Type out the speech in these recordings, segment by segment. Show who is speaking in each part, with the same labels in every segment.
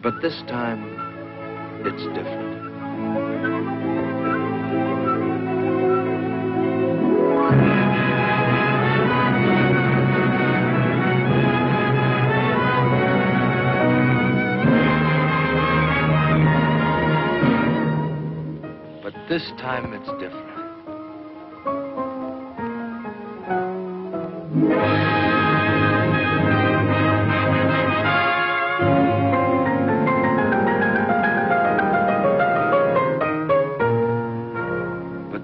Speaker 1: But this time, it's different. But this time, it's different.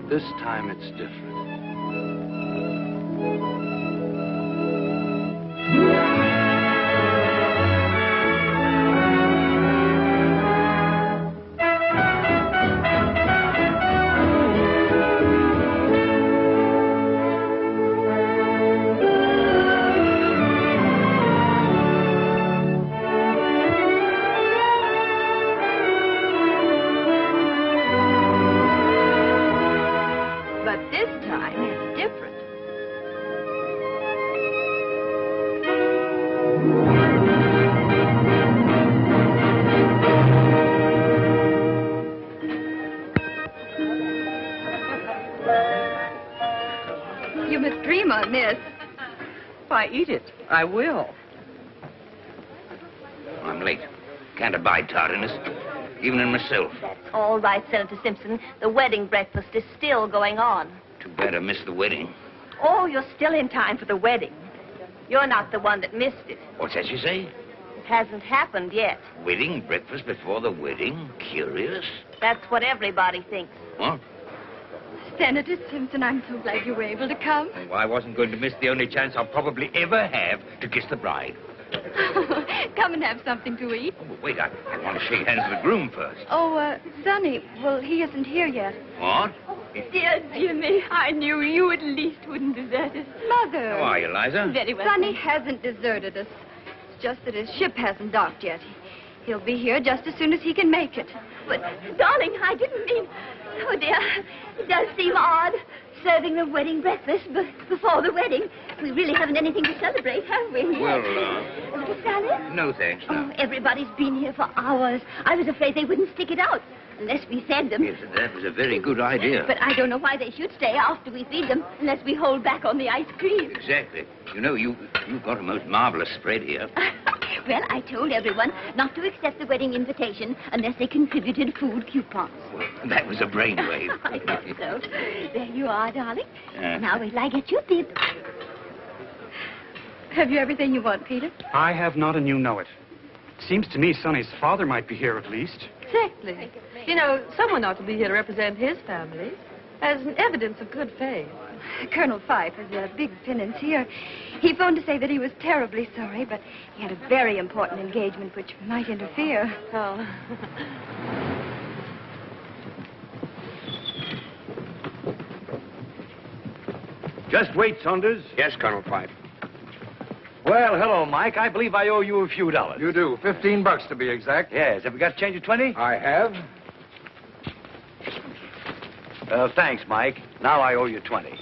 Speaker 1: This time it's different.
Speaker 2: Eat it. I will.
Speaker 3: I'm late. Can't abide tardiness, even in myself.
Speaker 4: All right, Senator Simpson. The wedding breakfast is still going on.
Speaker 3: Too bad I missed the wedding.
Speaker 4: Oh, you're still in time for the wedding. You're not the one that missed it.
Speaker 3: What's that you say?
Speaker 4: It hasn't happened yet.
Speaker 3: Wedding breakfast before the wedding? Curious.
Speaker 4: That's what everybody thinks.
Speaker 3: What?
Speaker 5: Senator Simpson, I'm so glad you were able to come.
Speaker 3: Well, I wasn't going to miss the only chance I'll probably ever have to kiss the bride.
Speaker 5: Come and have something to eat.
Speaker 3: Oh, but wait, I want to shake hands with the groom first.
Speaker 5: Oh, Sonny, well, he isn't here yet.
Speaker 3: What?
Speaker 5: Dear Jimmy, I knew you at least wouldn't desert us. Mother.
Speaker 3: How are you, Liza?
Speaker 5: Very well. Sonny hasn't deserted us. It's just that his ship hasn't docked yet. He'll be here just as soon as he can make it.
Speaker 4: But, darling, I didn't mean... Oh, dear, it does seem odd, serving the wedding breakfast before the wedding. We really haven't anything to celebrate, have we?
Speaker 3: Well,
Speaker 4: A little salad?
Speaker 3: No, thanks, no.
Speaker 4: Oh, everybody's been here for hours. I was afraid they wouldn't stick it out unless we fed them.
Speaker 3: Yes, that was a very good idea.
Speaker 4: But I don't know why they should stay after we feed them unless we hold back on the ice cream.
Speaker 3: Exactly. You know, you've got a most marvelous spread here.
Speaker 4: Well, I told everyone not to accept the wedding invitation unless they contributed food coupons.
Speaker 3: Well, that was a brainwave.
Speaker 4: I thought so. There you are, darling. Now wait till I get your bib.
Speaker 5: Have you everything you want, Peter?
Speaker 6: I have not, and you know it. Seems to me Sonny's father might be here at least.
Speaker 2: Exactly. You know, someone ought to be here to represent his family as an evidence of good faith.
Speaker 5: Colonel Fife has a big financier. He phoned to say that he was terribly sorry, but he had a very important engagement which might interfere.
Speaker 2: Oh.
Speaker 7: Just wait, Saunders.
Speaker 3: Yes, Colonel Fife.
Speaker 7: Well, hello, Mike. I believe I owe you a few dollars.
Speaker 1: You do. $15 to be exact.
Speaker 7: Yes. Have you got change of 20?
Speaker 1: I have.
Speaker 7: Thanks, Mike. Now I owe you 20.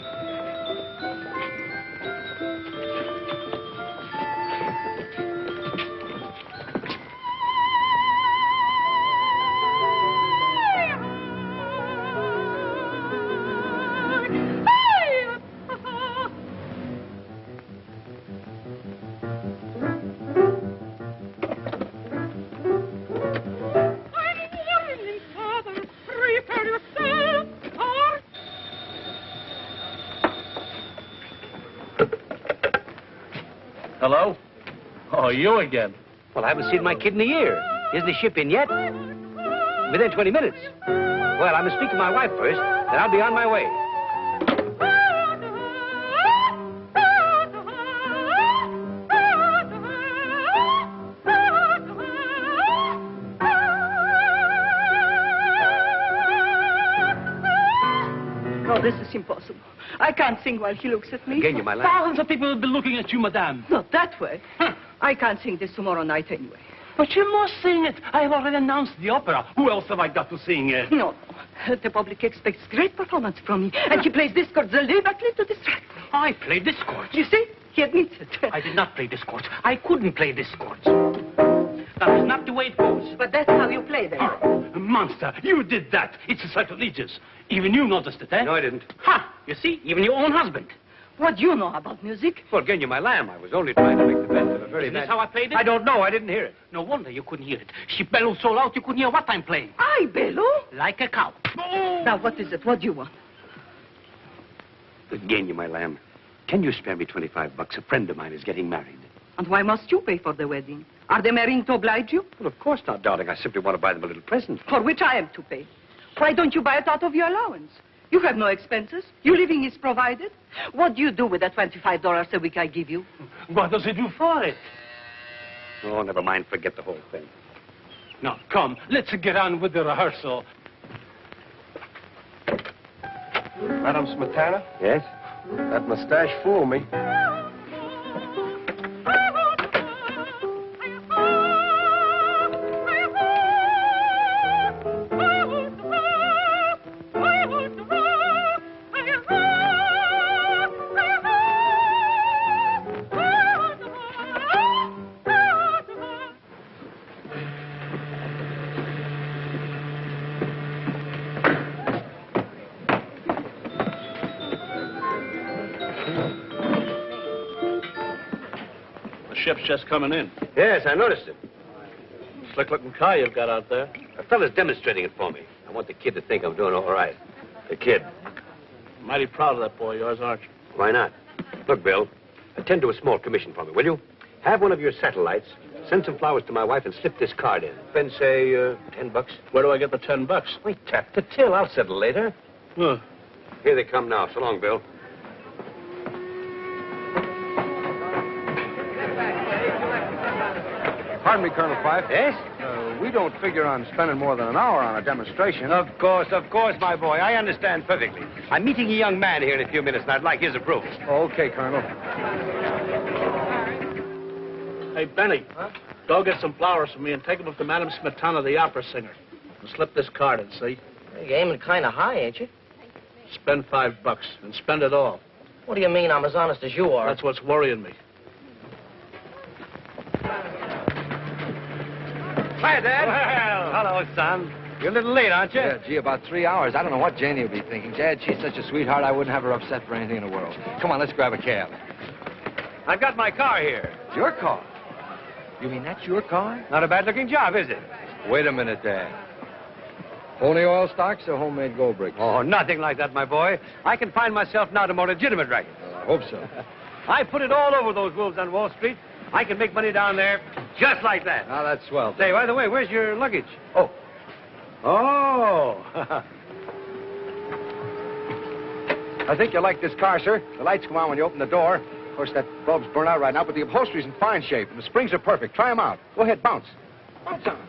Speaker 8: Hello? Oh, you again.
Speaker 7: Well, I haven't seen my kid in a year. Isn't the ship in yet? Within 20 minutes. Well, I must speak to my wife first, then I'll be on my way.
Speaker 2: Oh, this is impossible. I can't sing while he looks at me.
Speaker 7: Again, you, my lad.
Speaker 8: Thousands of people will be looking at you, madame.
Speaker 2: Not that way. I can't sing this tomorrow night anyway.
Speaker 8: But you must sing it. I have already announced the opera. Who else have I got to sing it?
Speaker 9: No. The public expects great performance from me. And he plays discords deliberately to distract me.
Speaker 3: I play discords.
Speaker 9: You see? He admits it.
Speaker 3: I did not play discords. I couldn't play discords. That is not the way it goes.
Speaker 9: But that's how you play them.
Speaker 8: Oh, monster, you did that. It's sacrilegious. Even you noticed it, eh?
Speaker 7: No, I didn't.
Speaker 3: Ha! You see, even your own husband.
Speaker 9: What do you know about music?
Speaker 7: Well, Genya, my lamb, I was only trying to make the best of a very
Speaker 3: Isn't this
Speaker 7: bad...
Speaker 3: how I played it?
Speaker 7: I don't know. I didn't hear it.
Speaker 3: No wonder you couldn't hear it. She bellowed so loud you couldn't hear what I'm playing.
Speaker 9: I bellow?
Speaker 3: Like a cow. Oh.
Speaker 9: Now, what is it? What do you want?
Speaker 7: Genya, my lamb, can you spare me $25? A friend of mine is getting married.
Speaker 9: And why must you pay for the wedding? Are they marrying to oblige you?
Speaker 7: Well, of course not, darling. I simply want to buy them a little present.
Speaker 9: For which I am to pay. Why don't you buy it out of your allowance? You have no expenses. Your living is provided. What do you do with the $25 a week I give you?
Speaker 8: What does he do for it?
Speaker 7: Oh, never mind. Forget the whole thing.
Speaker 8: Now, come, let's get on with the rehearsal.
Speaker 1: Madam Smetana,
Speaker 7: Yes?
Speaker 1: that mustache fooled me.
Speaker 8: Ship's just coming in.
Speaker 7: Yes, I noticed it.
Speaker 8: Slick-looking car you've got out there.
Speaker 7: A fella's demonstrating it for me. I want the kid to think I'm doing all right. The kid.
Speaker 8: Mighty proud of that boy of yours, aren't you?
Speaker 7: Why not? Look, Bill, attend to a small commission for me, will you? Have one of your satellites, send some flowers to my wife, and slip this card in. Spend, say, $10.
Speaker 8: Where do I get the $10?
Speaker 7: Wait, tap the till. I'll settle later.
Speaker 8: Huh.
Speaker 7: Here they come now. So long, Bill.
Speaker 1: Pardon me, Colonel Fife.
Speaker 7: Yes?
Speaker 1: We don't figure on spending more than an hour on a demonstration.
Speaker 7: Of course, my boy. I understand perfectly. I'm meeting a young man here in a few minutes, and I'd like his approval.
Speaker 1: Okay, Colonel.
Speaker 8: Hey, Benny. Huh? Go get some flowers for me and take them up to Madam Smetana, the opera singer. And slip this card in, see?
Speaker 10: You're aiming kind of high, ain't you?
Speaker 8: Spend $5 and spend it all.
Speaker 10: What do you mean I'm as honest as you are?
Speaker 8: That's what's worrying me.
Speaker 7: Hi, Dad.
Speaker 3: Well, hello, son.
Speaker 7: You're a little late, aren't you?
Speaker 1: Yeah, gee, about 3 hours. I don't know what Janie will be thinking. Dad, she's such a sweetheart, I wouldn't have her upset for anything in the world. Come on, let's grab a cab.
Speaker 7: I've got my car here.
Speaker 1: It's your car? You mean that's your car?
Speaker 7: Not a bad-looking job, is it?
Speaker 1: Wait a minute, Dad. Only oil stocks or homemade gold bricks?
Speaker 7: Oh, nothing like that, my boy. I can find myself now to more legitimate racket.
Speaker 1: I hope so.
Speaker 7: I put it all over those wolves on Wall Street. I can make money down there just like that.
Speaker 1: Now, that's swell.
Speaker 7: Say, by the way, where's your luggage?
Speaker 1: Oh.
Speaker 7: Oh.
Speaker 1: I think you'll like this car, sir. The lights come on when you open the door. Of course, that bulb's burned out right now, but the upholstery's in fine shape, and the springs are perfect. Try them out. Go ahead, bounce. Bounce on 'em.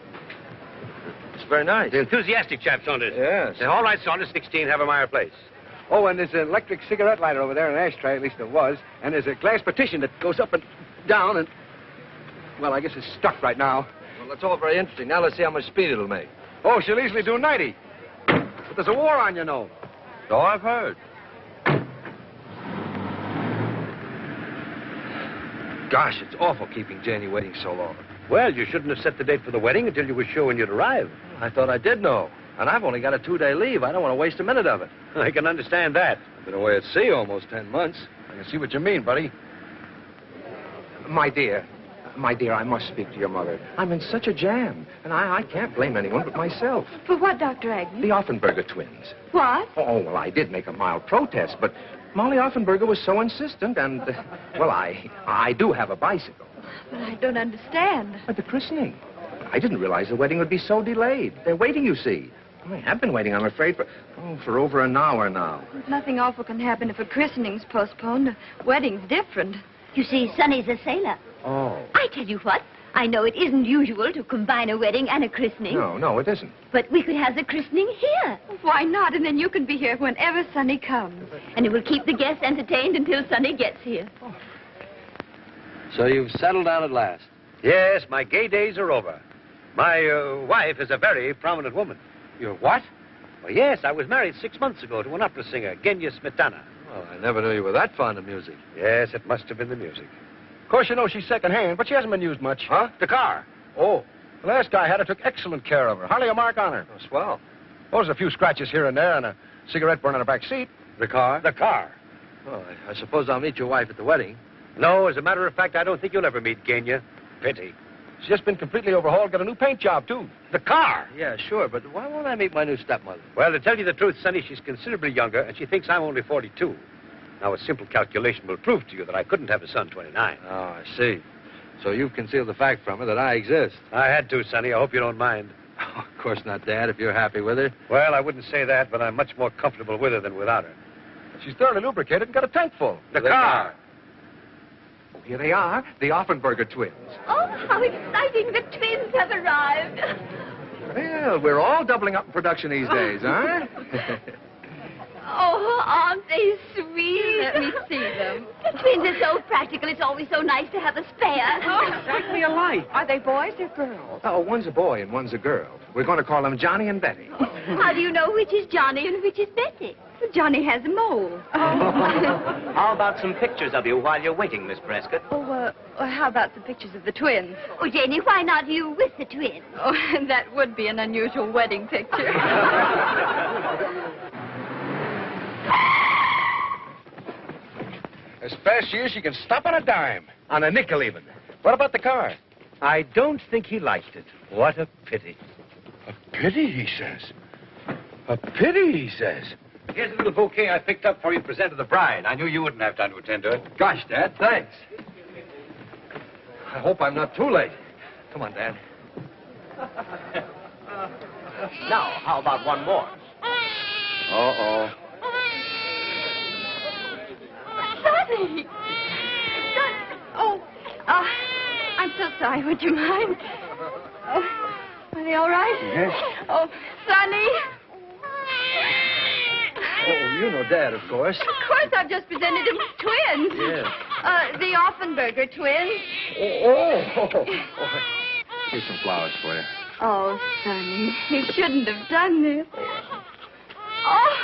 Speaker 7: It's very nice. The enthusiastic chap, Saunders.
Speaker 1: Yes.
Speaker 7: Say, all right, Saunders, 16, Havermeyer Place.
Speaker 1: Oh, and there's an electric cigarette lighter over there, an ashtray, at least there was. And there's a glass partition that goes up and down and... Well, I guess it's stuck right now.
Speaker 11: Well, that's all very interesting. Now let's see how much speed it'll make.
Speaker 1: Oh, she'll easily do 90. But there's a war on, you know.
Speaker 11: So I've heard. Gosh, it's awful keeping Janie waiting so long.
Speaker 7: Well, you shouldn't have set the date for the wedding until you were sure when you'd arrive.
Speaker 11: I thought I did know. And I've only got a 2-day leave. I don't want to waste a minute of it.
Speaker 7: I can understand that.
Speaker 11: I've been away at sea almost 10 months. I can see what you mean, buddy.
Speaker 12: My dear, I must speak to your mother. I'm in such a jam, and I can't blame anyone but myself.
Speaker 2: For what, Dr. Agnew?
Speaker 12: The Offenberger twins.
Speaker 2: What?
Speaker 12: Oh, well, I did make a mild protest, but Molly Offenberger was so insistent, and, well, I do have a bicycle.
Speaker 2: But I don't understand.
Speaker 12: At the christening. I didn't realize the wedding would be so delayed. They're waiting, you see. I have been waiting, I'm afraid, for over an hour now.
Speaker 2: Nothing awful can happen if a christening's postponed. A wedding's different.
Speaker 4: You see, Sonny's a sailor.
Speaker 12: Oh.
Speaker 4: I tell you what, I know it isn't usual to combine a wedding and a christening.
Speaker 12: No, it isn't.
Speaker 4: But we could have the christening here.
Speaker 2: Why not? And then you can be here whenever Sonny comes.
Speaker 4: And it will keep the guests entertained until Sonny gets here.
Speaker 11: So you've settled down at last?
Speaker 7: Yes, my gay days are over. My wife is a very prominent woman.
Speaker 12: Your what?
Speaker 7: Well, yes, I was married 6 months ago to an opera singer, Genya Smetana.
Speaker 12: Well, I never knew you were that fond of music.
Speaker 7: Yes, it must have been the music.
Speaker 1: Of course, you know she's second-hand, but she hasn't been used much.
Speaker 12: Huh?
Speaker 1: The car.
Speaker 12: Oh.
Speaker 1: The last guy had her, took excellent care of her. Hardly a mark on her.
Speaker 12: Oh, swell.
Speaker 1: Oh, there's a few scratches here and there and a cigarette burn on her back seat.
Speaker 12: The car?
Speaker 7: The car.
Speaker 12: Well, I suppose I'll meet your wife at the wedding.
Speaker 7: No, as a matter of fact, I don't think you'll ever meet Genya. Pity.
Speaker 1: She's just been completely overhauled, got a new paint job, too.
Speaker 7: The car.
Speaker 12: Yeah, sure, but why won't I meet my new stepmother?
Speaker 7: Well, to tell you the truth, Sonny, she's considerably younger, and she thinks I'm only 42. Now, a simple calculation will prove to you that I couldn't have a son 29.
Speaker 12: Oh, I see. So you've concealed the fact from her that I exist.
Speaker 7: I had to, Sonny. I hope you don't mind.
Speaker 12: Oh, of course not, Dad, if you're happy with her.
Speaker 7: Well, I wouldn't say that, but I'm much more comfortable with her than without her.
Speaker 1: She's thoroughly lubricated and got a tank full.
Speaker 7: The car.
Speaker 1: Oh, here they are, the Offenberger twins.
Speaker 4: Oh, how exciting. The twins have arrived.
Speaker 1: Well, we're all doubling up in production these days, huh?
Speaker 4: Oh, aren't they sweet?
Speaker 2: Let me see them.
Speaker 4: The twins are so practical. It's always so nice to have a spare.
Speaker 3: Exactly alike.
Speaker 5: Are they boys or girls?
Speaker 1: Oh, one's a boy and one's a girl. We're going to call them Johnny and Betty.
Speaker 4: How do you know which is Johnny and which is Betty?
Speaker 5: Johnny has a mole.
Speaker 10: How about some pictures of you while you're waiting, Miss Prescott?
Speaker 5: How about the pictures of the twins?
Speaker 4: Oh, Janie, why not you with the twins?
Speaker 5: Oh, that would be an unusual wedding picture.
Speaker 1: As fast as she can stop on a dime. On a nickel, even. What about the car?
Speaker 7: I don't think he liked it. What a pity.
Speaker 1: A pity, he says. A pity, he says.
Speaker 7: Here's a little bouquet I picked up for you to present to the bride. I knew you wouldn't have time to attend to it.
Speaker 12: Gosh, Dad, thanks. I hope I'm not too late. Come on, Dad.
Speaker 10: Now, how about one more?
Speaker 12: Uh-oh.
Speaker 5: Sonny! Oh, I'm so sorry. Would you mind? Oh, are they all right?
Speaker 12: Yes.
Speaker 5: Oh, Sonny!
Speaker 12: Oh, you know Dad, of course.
Speaker 5: Of course, I've just presented him with twins.
Speaker 12: Yeah.
Speaker 5: The Offenberger twins.
Speaker 12: Oh.
Speaker 1: Here's some flowers for you.
Speaker 5: Oh, Sonny, he shouldn't have done this. Oh,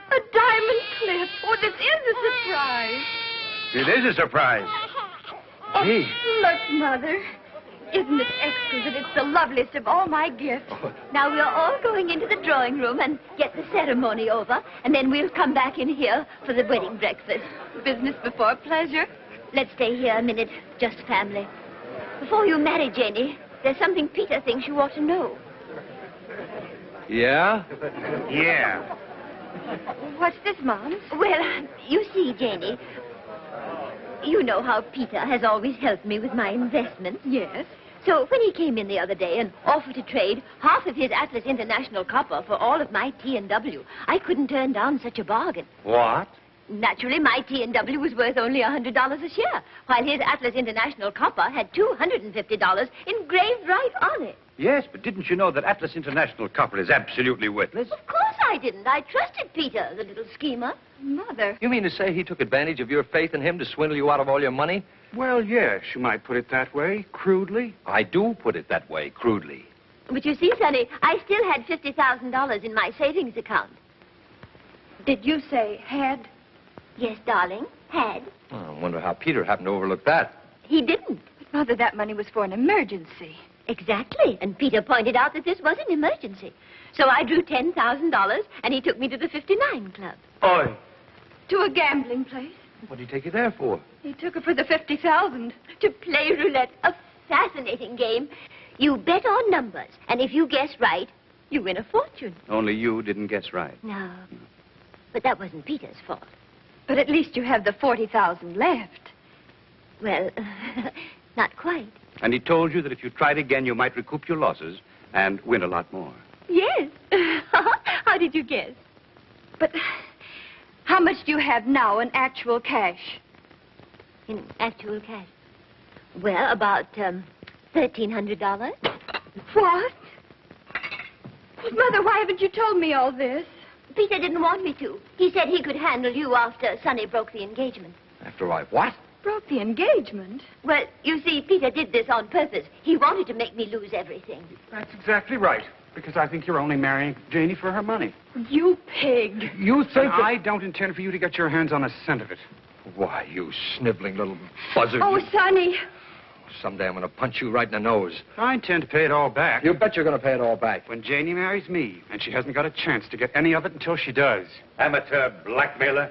Speaker 5: a diamond clip. Oh, this is a surprise.
Speaker 7: It is a surprise.
Speaker 5: Oh,
Speaker 7: Gee.
Speaker 5: look, Mother. Isn't it exquisite? It's the loveliest of all my gifts.
Speaker 4: Now, we're all going into the drawing room and get the ceremony over, and then we'll come back in here for the wedding breakfast.
Speaker 5: Business before pleasure.
Speaker 4: Let's stay here a minute, just family. Before you marry Janie, there's something Peter thinks you ought to know.
Speaker 12: Yeah?
Speaker 7: Yeah.
Speaker 5: What's this, Mom?
Speaker 4: Well, you see, Janie, you know how Peter has always helped me with my investments.
Speaker 5: Yes.
Speaker 4: So when he came in the other day and offered to trade half of his Atlas International copper for all of my T&W, I couldn't turn down such a bargain.
Speaker 7: What?
Speaker 4: Naturally, my T&W was worth only $100 a share, while his Atlas International copper had $250 engraved right on it.
Speaker 7: Yes, but didn't you know that Atlas International copper is absolutely worthless?
Speaker 4: Of course I didn't. I trusted Peter, the little schemer.
Speaker 5: Mother.
Speaker 12: You mean to say he took advantage of your faith in him to swindle you out of all your money?
Speaker 6: Well, yes, you might put it that way, crudely.
Speaker 12: I do put it that way, crudely.
Speaker 4: But you see, Sonny, I still had $50,000 in my savings account.
Speaker 5: Did you say had?
Speaker 4: Yes, darling, had.
Speaker 12: Oh, I wonder how Peter happened to overlook that.
Speaker 4: He didn't.
Speaker 5: But, Mother, that money was for an emergency.
Speaker 4: Exactly. And Peter pointed out that this was an emergency. So I drew $10,000, and he took me to the 59 Club.
Speaker 12: Oh.
Speaker 5: To a gambling place.
Speaker 12: What did he take you there for?
Speaker 5: He took her for the $50,000.
Speaker 4: To play roulette, a fascinating game. You bet on numbers, and if you guess right, you win a fortune.
Speaker 7: Only you didn't guess right.
Speaker 4: No. But that wasn't Peter's fault.
Speaker 5: But at least you have the $40,000 left.
Speaker 4: Well, not quite.
Speaker 7: And he told you that if you tried again, you might recoup your losses and win a lot more.
Speaker 4: Yes. How did you guess?
Speaker 5: But how much do you have now in actual cash?
Speaker 4: In actual cash? Well, about $1,300.
Speaker 5: What? Mother, why haven't you told me all this?
Speaker 4: Peter didn't want me to. He said he could handle you after Sonny broke the engagement.
Speaker 12: After I what?
Speaker 5: broke the engagement.
Speaker 4: Well, you see, Peter did this on purpose. He wanted to make me lose everything.
Speaker 6: That's exactly right. Because I think you're only marrying Janie for her money.
Speaker 5: You pig.
Speaker 12: You think that...
Speaker 6: I don't intend for you to get your hands on a cent of it.
Speaker 12: Why, you sniveling little buzzard.
Speaker 5: Oh, Sonny.
Speaker 12: Someday I'm going to punch you right in the nose.
Speaker 6: I intend to pay it all back.
Speaker 12: You bet you're going to pay it all back.
Speaker 6: When Janie marries me, and she hasn't got a chance to get any of it until she does.
Speaker 7: Amateur blackmailer.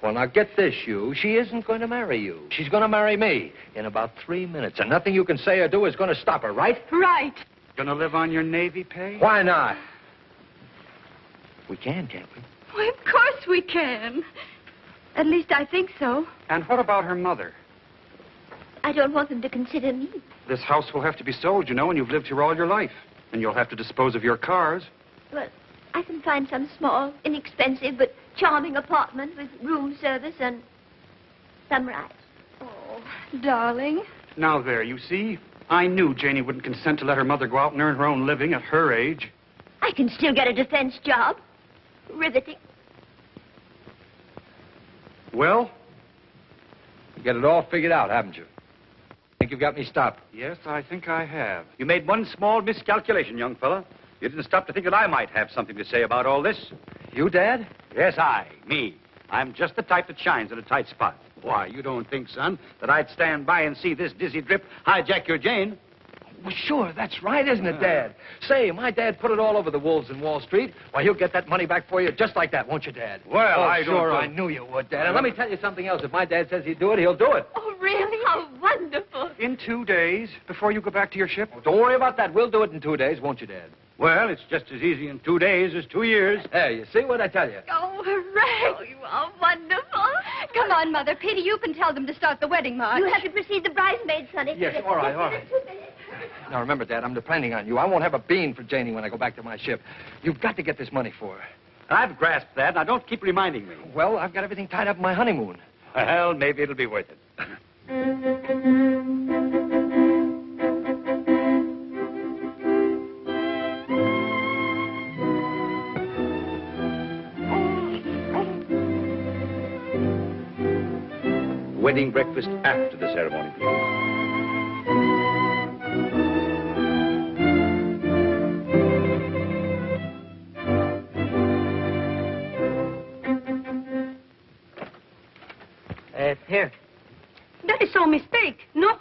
Speaker 12: Well, now get this, you. She isn't going to marry you. She's going to marry me in about 3 minutes, and nothing you can say or do is going to stop her, right?
Speaker 5: Right.
Speaker 6: Gonna live on your Navy pay?
Speaker 12: Why not? We can, can't we?
Speaker 5: Why, of course we can. At least I think so.
Speaker 6: And what about her mother?
Speaker 4: I don't want them to consider me.
Speaker 6: This house will have to be sold, you know, and you've lived here all your life. And you'll have to dispose of your cars.
Speaker 4: Well, I can find some small, inexpensive, but charming apartment with room service and some rides.
Speaker 5: Oh, darling.
Speaker 6: Now there, you see? I knew Janie wouldn't consent to let her mother go out and earn her own living at her age.
Speaker 4: I can still get a defense job. Riveting.
Speaker 12: Well, you got it all figured out, haven't you? Think you've got me stopped?
Speaker 6: Yes, I think I have.
Speaker 13: You made one small miscalculation, young fella. You didn't stop to think that I might have something to say about all this.
Speaker 12: You, Dad?
Speaker 13: Yes, me. I'm just the type that shines in a tight spot. Why, you don't think, son, that I'd stand by and see this dizzy drip hijack your Jane?
Speaker 12: Well, sure, that's right, isn't it, Dad? Say, my dad put it all over the wolves in Wall Street. Why, he'll get that money back for you just like that, won't you, Dad?
Speaker 13: Well, I don't
Speaker 12: sure,
Speaker 13: know.
Speaker 12: I knew you would, Dad. And let me tell you something else. If my dad says he'd do it, he'll do it.
Speaker 4: Oh, really? How wonderful.
Speaker 6: In 2 days, before you go back to your ship?
Speaker 12: Oh, don't worry about that. We'll do it in 2 days, won't you, Dad?
Speaker 13: Well, it's just as easy in 2 days as 2 years.
Speaker 12: Hey, you see what I tell you?
Speaker 5: Oh, hooray.
Speaker 4: Oh, you are wonderful.
Speaker 5: Come on, Mother. Peter, you can tell them to start the wedding march.
Speaker 4: You have to precede the bridesmaids, Sonny.
Speaker 12: Yes, all right. Now, remember, Dad, I'm depending on you. I won't have a bean for Janie when I go back to my ship. You've got to get this money for her.
Speaker 13: I've grasped that. Now, don't keep reminding me.
Speaker 12: Well, I've got everything tied up in my honeymoon.
Speaker 13: Well, maybe it'll be worth it. Wedding breakfast after the ceremony, please.
Speaker 14: Here.
Speaker 9: That is so mistake, no?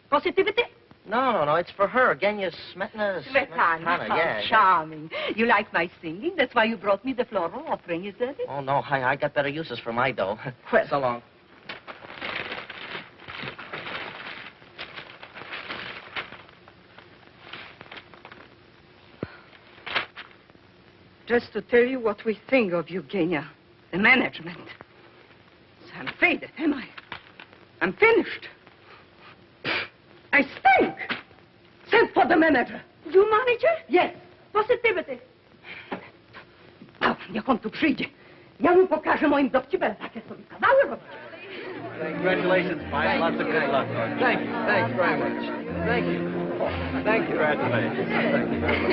Speaker 9: Positivity?
Speaker 14: No, it's for her. Genya Smetana.
Speaker 9: Smetana,
Speaker 14: yeah.
Speaker 9: Charming. You like my singing? That's why you brought me the floral offering, is that it?
Speaker 14: Oh, no, I got better uses for my dough.
Speaker 9: Well,
Speaker 14: so long.
Speaker 9: Just to tell you what we think of you, Genya. The management. I'm faded, am I? I'm finished. I stink. Send for the manager.
Speaker 5: You manager?
Speaker 9: Yes.
Speaker 5: Positivity.
Speaker 9: Ja kom tu przyjdzie. Ja mu pokażę moim dowcipem, jakie sobie kawały robić.
Speaker 11: Congratulations, Mike. Lots of good luck.
Speaker 12: Thank you. Thanks very much. Thank you. Thank you.
Speaker 11: Congratulations.
Speaker 12: Thank you very much.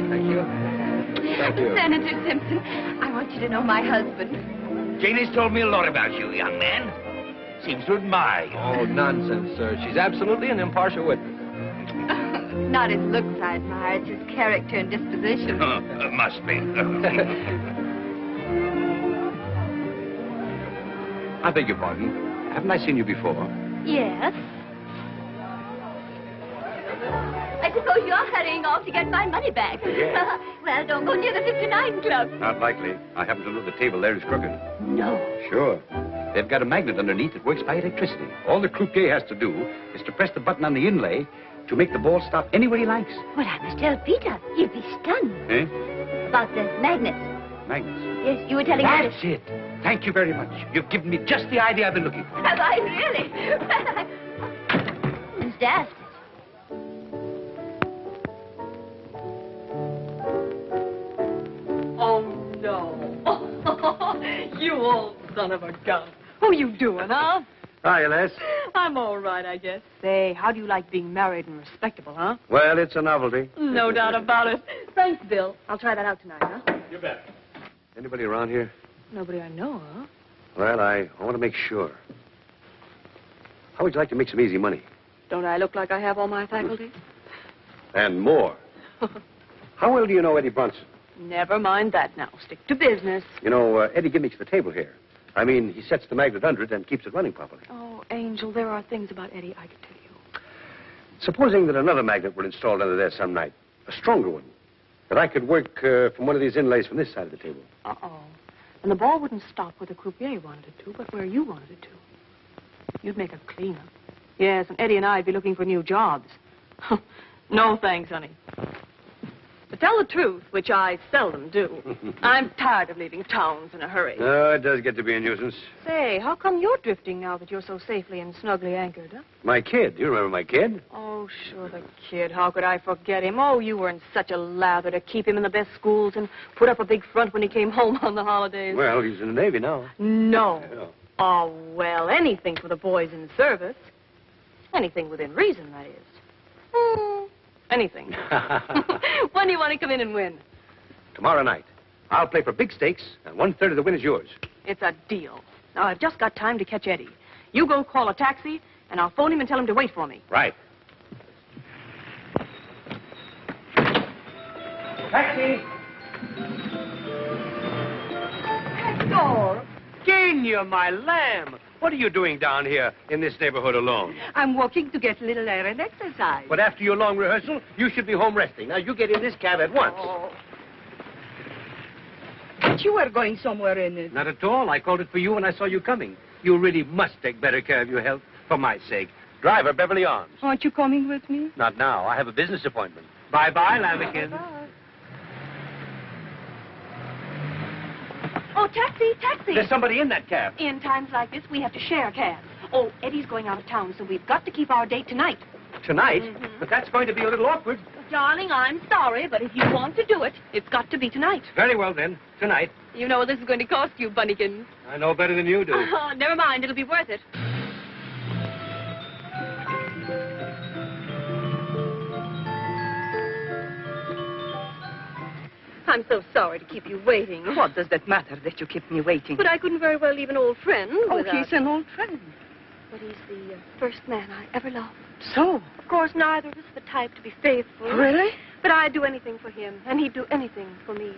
Speaker 12: Thank you. Thank you.
Speaker 5: Senator Simpson, I want you to know my husband.
Speaker 3: Janie's told me a lot about you, young man. Seems to admire you.
Speaker 12: Oh, nonsense, sir. She's absolutely an impartial witness.
Speaker 5: Not his looks I admire, it's his character and disposition.
Speaker 3: Must be.
Speaker 7: I beg your pardon. Haven't I seen you before?
Speaker 4: Yes. I suppose you're hurrying off to get my money back.
Speaker 7: Yes.
Speaker 4: Well, don't go near the 59 Club.
Speaker 7: Not likely. I happen to know the table there is crooked.
Speaker 4: No.
Speaker 7: Sure. They've got a magnet underneath that works by electricity. All the croupier has to do is to press the button on the inlay to make the ball stop anywhere he likes.
Speaker 4: Well, I must tell Peter. He'd be stunned.
Speaker 7: Eh?
Speaker 4: About the magnets.
Speaker 7: Magnets.
Speaker 4: Yes, you were telling me.
Speaker 7: That's it. Thank you very much. You've given me just the idea I've been looking for.
Speaker 4: Have I really? Who's daft?
Speaker 9: Oh, no. You old son of a gun. Who you doing, huh?
Speaker 7: Hi, Les.
Speaker 9: I'm all right, I guess. Say, how do you like being married and respectable, huh?
Speaker 7: Well, it's a novelty.
Speaker 9: No doubt about it. Thanks, Bill. I'll try that out tonight, huh?
Speaker 7: You bet. Anybody around here?
Speaker 9: Nobody I know, huh?
Speaker 7: Well, I want to make sure. How would you like to make some easy money?
Speaker 2: Don't I look like I have all my faculties?
Speaker 7: And more. How well do you know Eddie Bronson?
Speaker 2: Never mind that now. Stick to business.
Speaker 7: You know, Eddie gimmicks the table here. I mean, he sets the magnet under it and keeps it running properly.
Speaker 2: Oh, Angel, there are things about Eddie I could tell you.
Speaker 7: Supposing that another magnet were installed under there some night, a stronger one, that I could work from one of these inlays from this side of the table.
Speaker 2: Uh-oh. And the ball wouldn't stop where the croupier wanted it to, but where you wanted it to. You'd make a cleanup. Yes, and Eddie and I'd be looking for new jobs. No thanks, honey. To tell the truth, which I seldom do, I'm tired of leaving towns in a hurry.
Speaker 7: Oh, it does get to be a nuisance.
Speaker 2: Say, how come you're drifting now that you're so safely and snugly anchored, huh?
Speaker 7: My kid. You remember my kid?
Speaker 2: Oh, sure, the kid. How could I forget him? Oh, you were in such a lather to keep him in the best schools and put up a big front when he came home on the holidays.
Speaker 7: Well, he's in the Navy now.
Speaker 2: No.
Speaker 7: Yeah.
Speaker 2: Oh, well, anything for the boys in service. Anything within reason, that is. Anything. When do you want to come in and win?
Speaker 7: Tomorrow night. I'll play for big stakes, and 1/3 of the win is yours.
Speaker 2: It's a deal. Now, I've just got time to catch Eddie. You go call a taxi, and I'll phone him and tell him to wait for me.
Speaker 7: Right. Taxi!
Speaker 9: Hector!
Speaker 7: Kenya, my lamb! What are you doing down here in this neighborhood alone?
Speaker 9: I'm walking to get a little air and exercise.
Speaker 7: But after your long rehearsal, you should be home resting. Now, you get in this cab at once.
Speaker 9: Oh. But you were going somewhere in it.
Speaker 7: Not at all. I called it for you when I saw you coming. You really must take better care of your health, for my sake. Driver, Beverly Arms.
Speaker 9: Aren't you coming with me?
Speaker 7: Not now. I have a business appointment. Bye-bye, lambikins.
Speaker 9: Bye.
Speaker 2: Oh, taxi, taxi.
Speaker 7: There's somebody in that cab.
Speaker 2: In times like this, we have to share cabs. Oh, Eddie's going out of town, so we've got to keep our date tonight.
Speaker 7: Tonight? But that's going to be a little awkward.
Speaker 2: Darling, I'm sorry, but if you want to do it, it's got to be tonight.
Speaker 7: Very well, then. Tonight.
Speaker 2: You know what this is going to cost you, Bunnykins.
Speaker 7: I know better than you do.
Speaker 2: Oh, never mind. It'll be worth it. I'm so sorry to keep you waiting.
Speaker 9: What does that matter that you keep me waiting?
Speaker 2: But I couldn't very well leave an old friend without...
Speaker 9: he's an old friend.
Speaker 2: But he's the first man I ever loved.
Speaker 9: So?
Speaker 2: Of course, neither of us the type to be faithful.
Speaker 9: Really?
Speaker 2: But I'd do anything for him, and he'd do anything for me.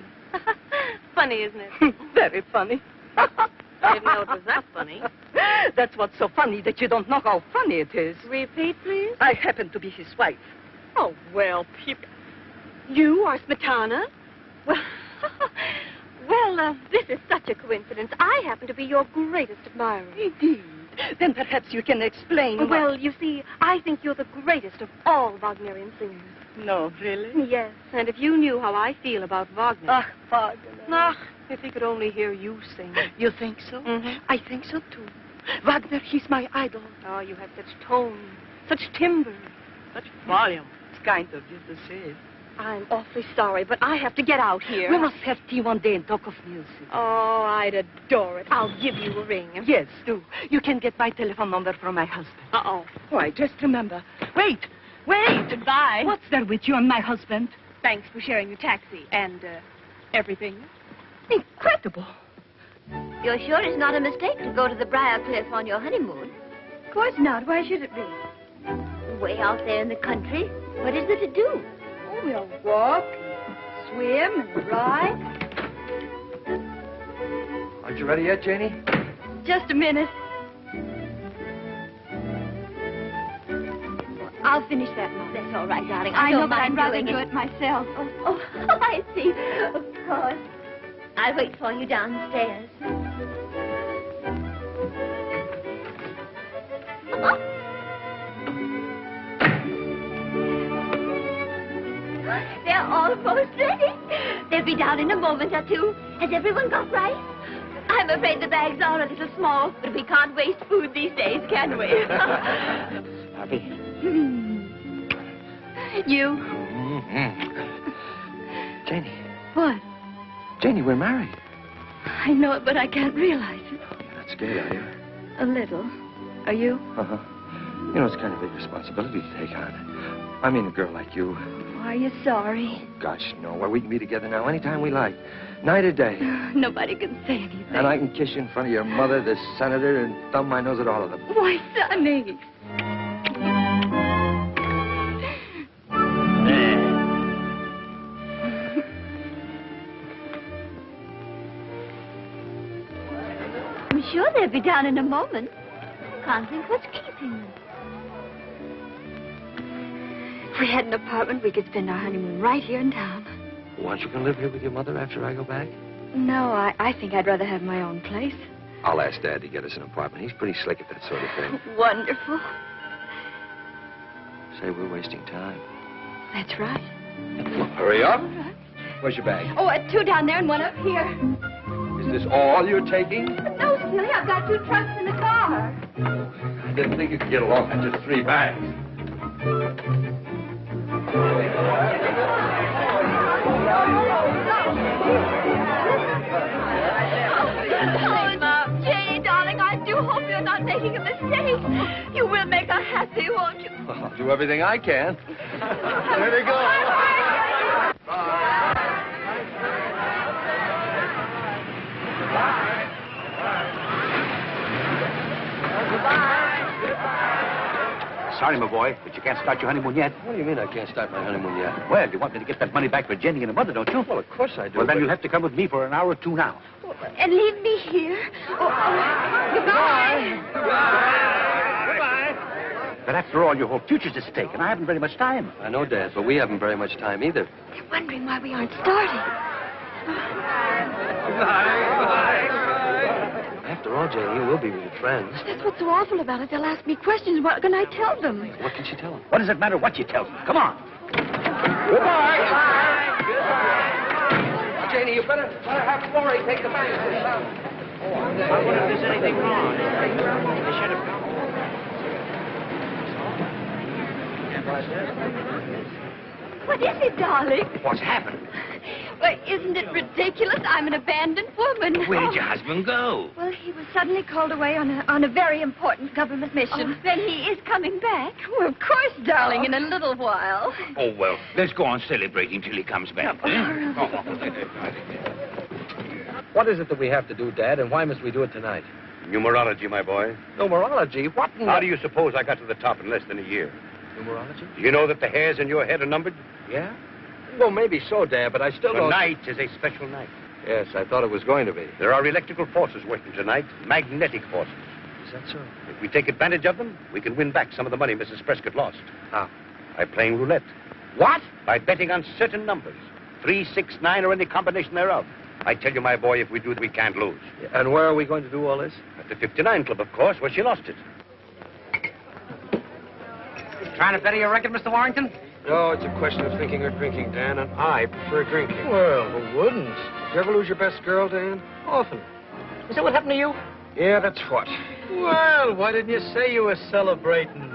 Speaker 2: Funny, isn't it?
Speaker 9: Very funny.
Speaker 2: I didn't know it was that funny.
Speaker 9: That's what's so funny, that you don't know how funny it is.
Speaker 2: Repeat, please.
Speaker 9: I happen to be his wife.
Speaker 2: Oh, well, you are Smetana? Well, this is such a coincidence. I happen to be your greatest admirer.
Speaker 9: Indeed. Then perhaps you can explain.
Speaker 2: Well, you see, I think you're the greatest of all Wagnerian singers.
Speaker 9: No, really?
Speaker 2: Yes, and if you knew how I feel about Wagner.
Speaker 9: Ach, Wagner.
Speaker 2: Ach, if he could only hear you sing.
Speaker 9: You think so?
Speaker 2: Mm-hmm.
Speaker 9: I think so, too. Wagner, he's my idol.
Speaker 2: Oh, you have such tone, such timbre, such volume.
Speaker 9: It's kind of you to say it.
Speaker 2: I'm awfully sorry, but I have to get out here.
Speaker 9: We must have tea one day and talk of music.
Speaker 2: Oh, I'd adore it. I'll give you a ring.
Speaker 9: Yes, do. You can get my telephone number from my husband.
Speaker 2: Uh-oh.
Speaker 9: Why, just remember. Wait!
Speaker 2: Goodbye.
Speaker 9: What's there with you and my husband?
Speaker 2: Thanks for sharing your taxi and, everything.
Speaker 9: Incredible.
Speaker 4: You're sure it's not a mistake to go to the Briar Cliff on your honeymoon?
Speaker 5: Of course not. Why should it be?
Speaker 4: Way out there in the country. What is there to do?
Speaker 5: Oh, we'll walk, swim, and ride.
Speaker 12: Aren't you ready yet, Janie?
Speaker 5: Just a minute.
Speaker 4: I'll finish that now. That's all right, darling.
Speaker 5: I know,
Speaker 4: don't
Speaker 5: but I'd
Speaker 4: mind
Speaker 5: rather
Speaker 4: doing
Speaker 5: do it myself.
Speaker 4: Oh, I see. Of course. I'll wait for you downstairs. They're almost ready. They'll be down in a moment or two. Has everyone got rice? I'm afraid the bags are a little small, but we can't waste food these days, can we?
Speaker 12: Happy?
Speaker 5: You?
Speaker 12: Janie.
Speaker 5: What?
Speaker 12: Janie, we're married.
Speaker 5: I know it, but I can't realize it.
Speaker 12: You're not scared, are you?
Speaker 5: A little. Are you?
Speaker 12: Uh-huh. You know, it's kind of a big responsibility to take on. I mean a girl like you.
Speaker 5: Are you sorry?
Speaker 12: Gosh, no. Well, we can be together now anytime we like. Night or day.
Speaker 5: Nobody can say anything.
Speaker 12: And I can kiss you in front of your mother, the senator, and thumb my nose at all of them.
Speaker 5: Why, Sonny.
Speaker 4: I'm sure they'll be down in a moment. Can't think what's keeping them.
Speaker 5: If we had an apartment, we could spend our honeymoon right here in town.
Speaker 12: Why don't you come live here with your mother after I go back?
Speaker 5: No, I think I'd rather have my own place.
Speaker 12: I'll ask Dad to get us an apartment. He's pretty slick at that sort of thing.
Speaker 5: Wonderful.
Speaker 12: Say, we're wasting time.
Speaker 5: That's right.
Speaker 12: Well, hurry up. Where's your bag?
Speaker 5: Oh, 2 down there and 1 up here.
Speaker 12: Is this all you're taking?
Speaker 5: No, silly, I've got 2 trunks in the car.
Speaker 12: I didn't think you could get along with just 3 bags.
Speaker 4: Oh, Janie, darling, I do hope you're not making a mistake. You will make her happy, won't you?
Speaker 12: Well, I'll do everything I can. There they go.
Speaker 13: Sorry, my boy, but you can't start your honeymoon yet.
Speaker 12: What do you mean I can't start my honeymoon yet?
Speaker 13: Well, you want me to get that money back for Jenny and her mother, don't you?
Speaker 12: Well, of course I do.
Speaker 13: Well, then you'll have to come with me for an hour or 2 now.
Speaker 5: And leave me here. Goodbye.
Speaker 13: Goodbye. But after all, your whole future's at stake, and I haven't very much time.
Speaker 12: I know, Dad, but we haven't very much time either.
Speaker 5: They're wondering why we aren't starting.
Speaker 12: After all, Janie, we'll be real friends.
Speaker 5: That's what's so awful about it. They'll ask me questions. What can I tell them?
Speaker 12: What can she tell them?
Speaker 13: What does it matter what you tell them? Come on.
Speaker 12: Goodbye. Janie, you better have Florrie take the bag.
Speaker 3: I wonder if there's anything wrong. They should have come.
Speaker 4: What is it, darling?
Speaker 13: What's happened?
Speaker 4: Well, isn't it ridiculous? I'm an abandoned woman.
Speaker 13: Where did your husband go?
Speaker 5: Well, he was suddenly called away on a very important government mission.
Speaker 4: Oh, then he is coming back.
Speaker 5: Well, of course, darling, in a little while.
Speaker 13: Oh, well, let's go on celebrating till he comes back.
Speaker 12: What is it that we have to do, Dad, and why must we do it tonight?
Speaker 7: Numerology, my boy.
Speaker 12: Numerology? What in
Speaker 7: How do you suppose I got to the top in less than a year?
Speaker 12: Numerology?
Speaker 7: Do you know that the hairs in your head are numbered?
Speaker 12: Yeah? Well, maybe so, Dad, but I still don't...
Speaker 7: Tonight is a special night.
Speaker 12: Yes, I thought it was going to be.
Speaker 7: There are electrical forces working tonight, magnetic forces.
Speaker 12: Is that so?
Speaker 7: If we take advantage of them, we can win back some of the money Mrs. Prescott lost.
Speaker 12: How?
Speaker 7: By playing roulette.
Speaker 12: What?
Speaker 7: By betting on certain numbers. 3, 6, 9, or any combination thereof. I tell you, my boy, if we do it, we can't lose.
Speaker 12: And where are we going to do all this?
Speaker 7: At the 59 Club, of course, where she lost it.
Speaker 3: Trying to better your record, Mr. Warrington?
Speaker 12: No, it's a question of thinking or drinking, Dan, and I prefer drinking.
Speaker 11: Well, who wouldn't? Did you ever lose your best girl, Dan?
Speaker 3: Often. Is that what happened to you?
Speaker 11: Yeah, that's what. Well, why didn't you say you were celebrating?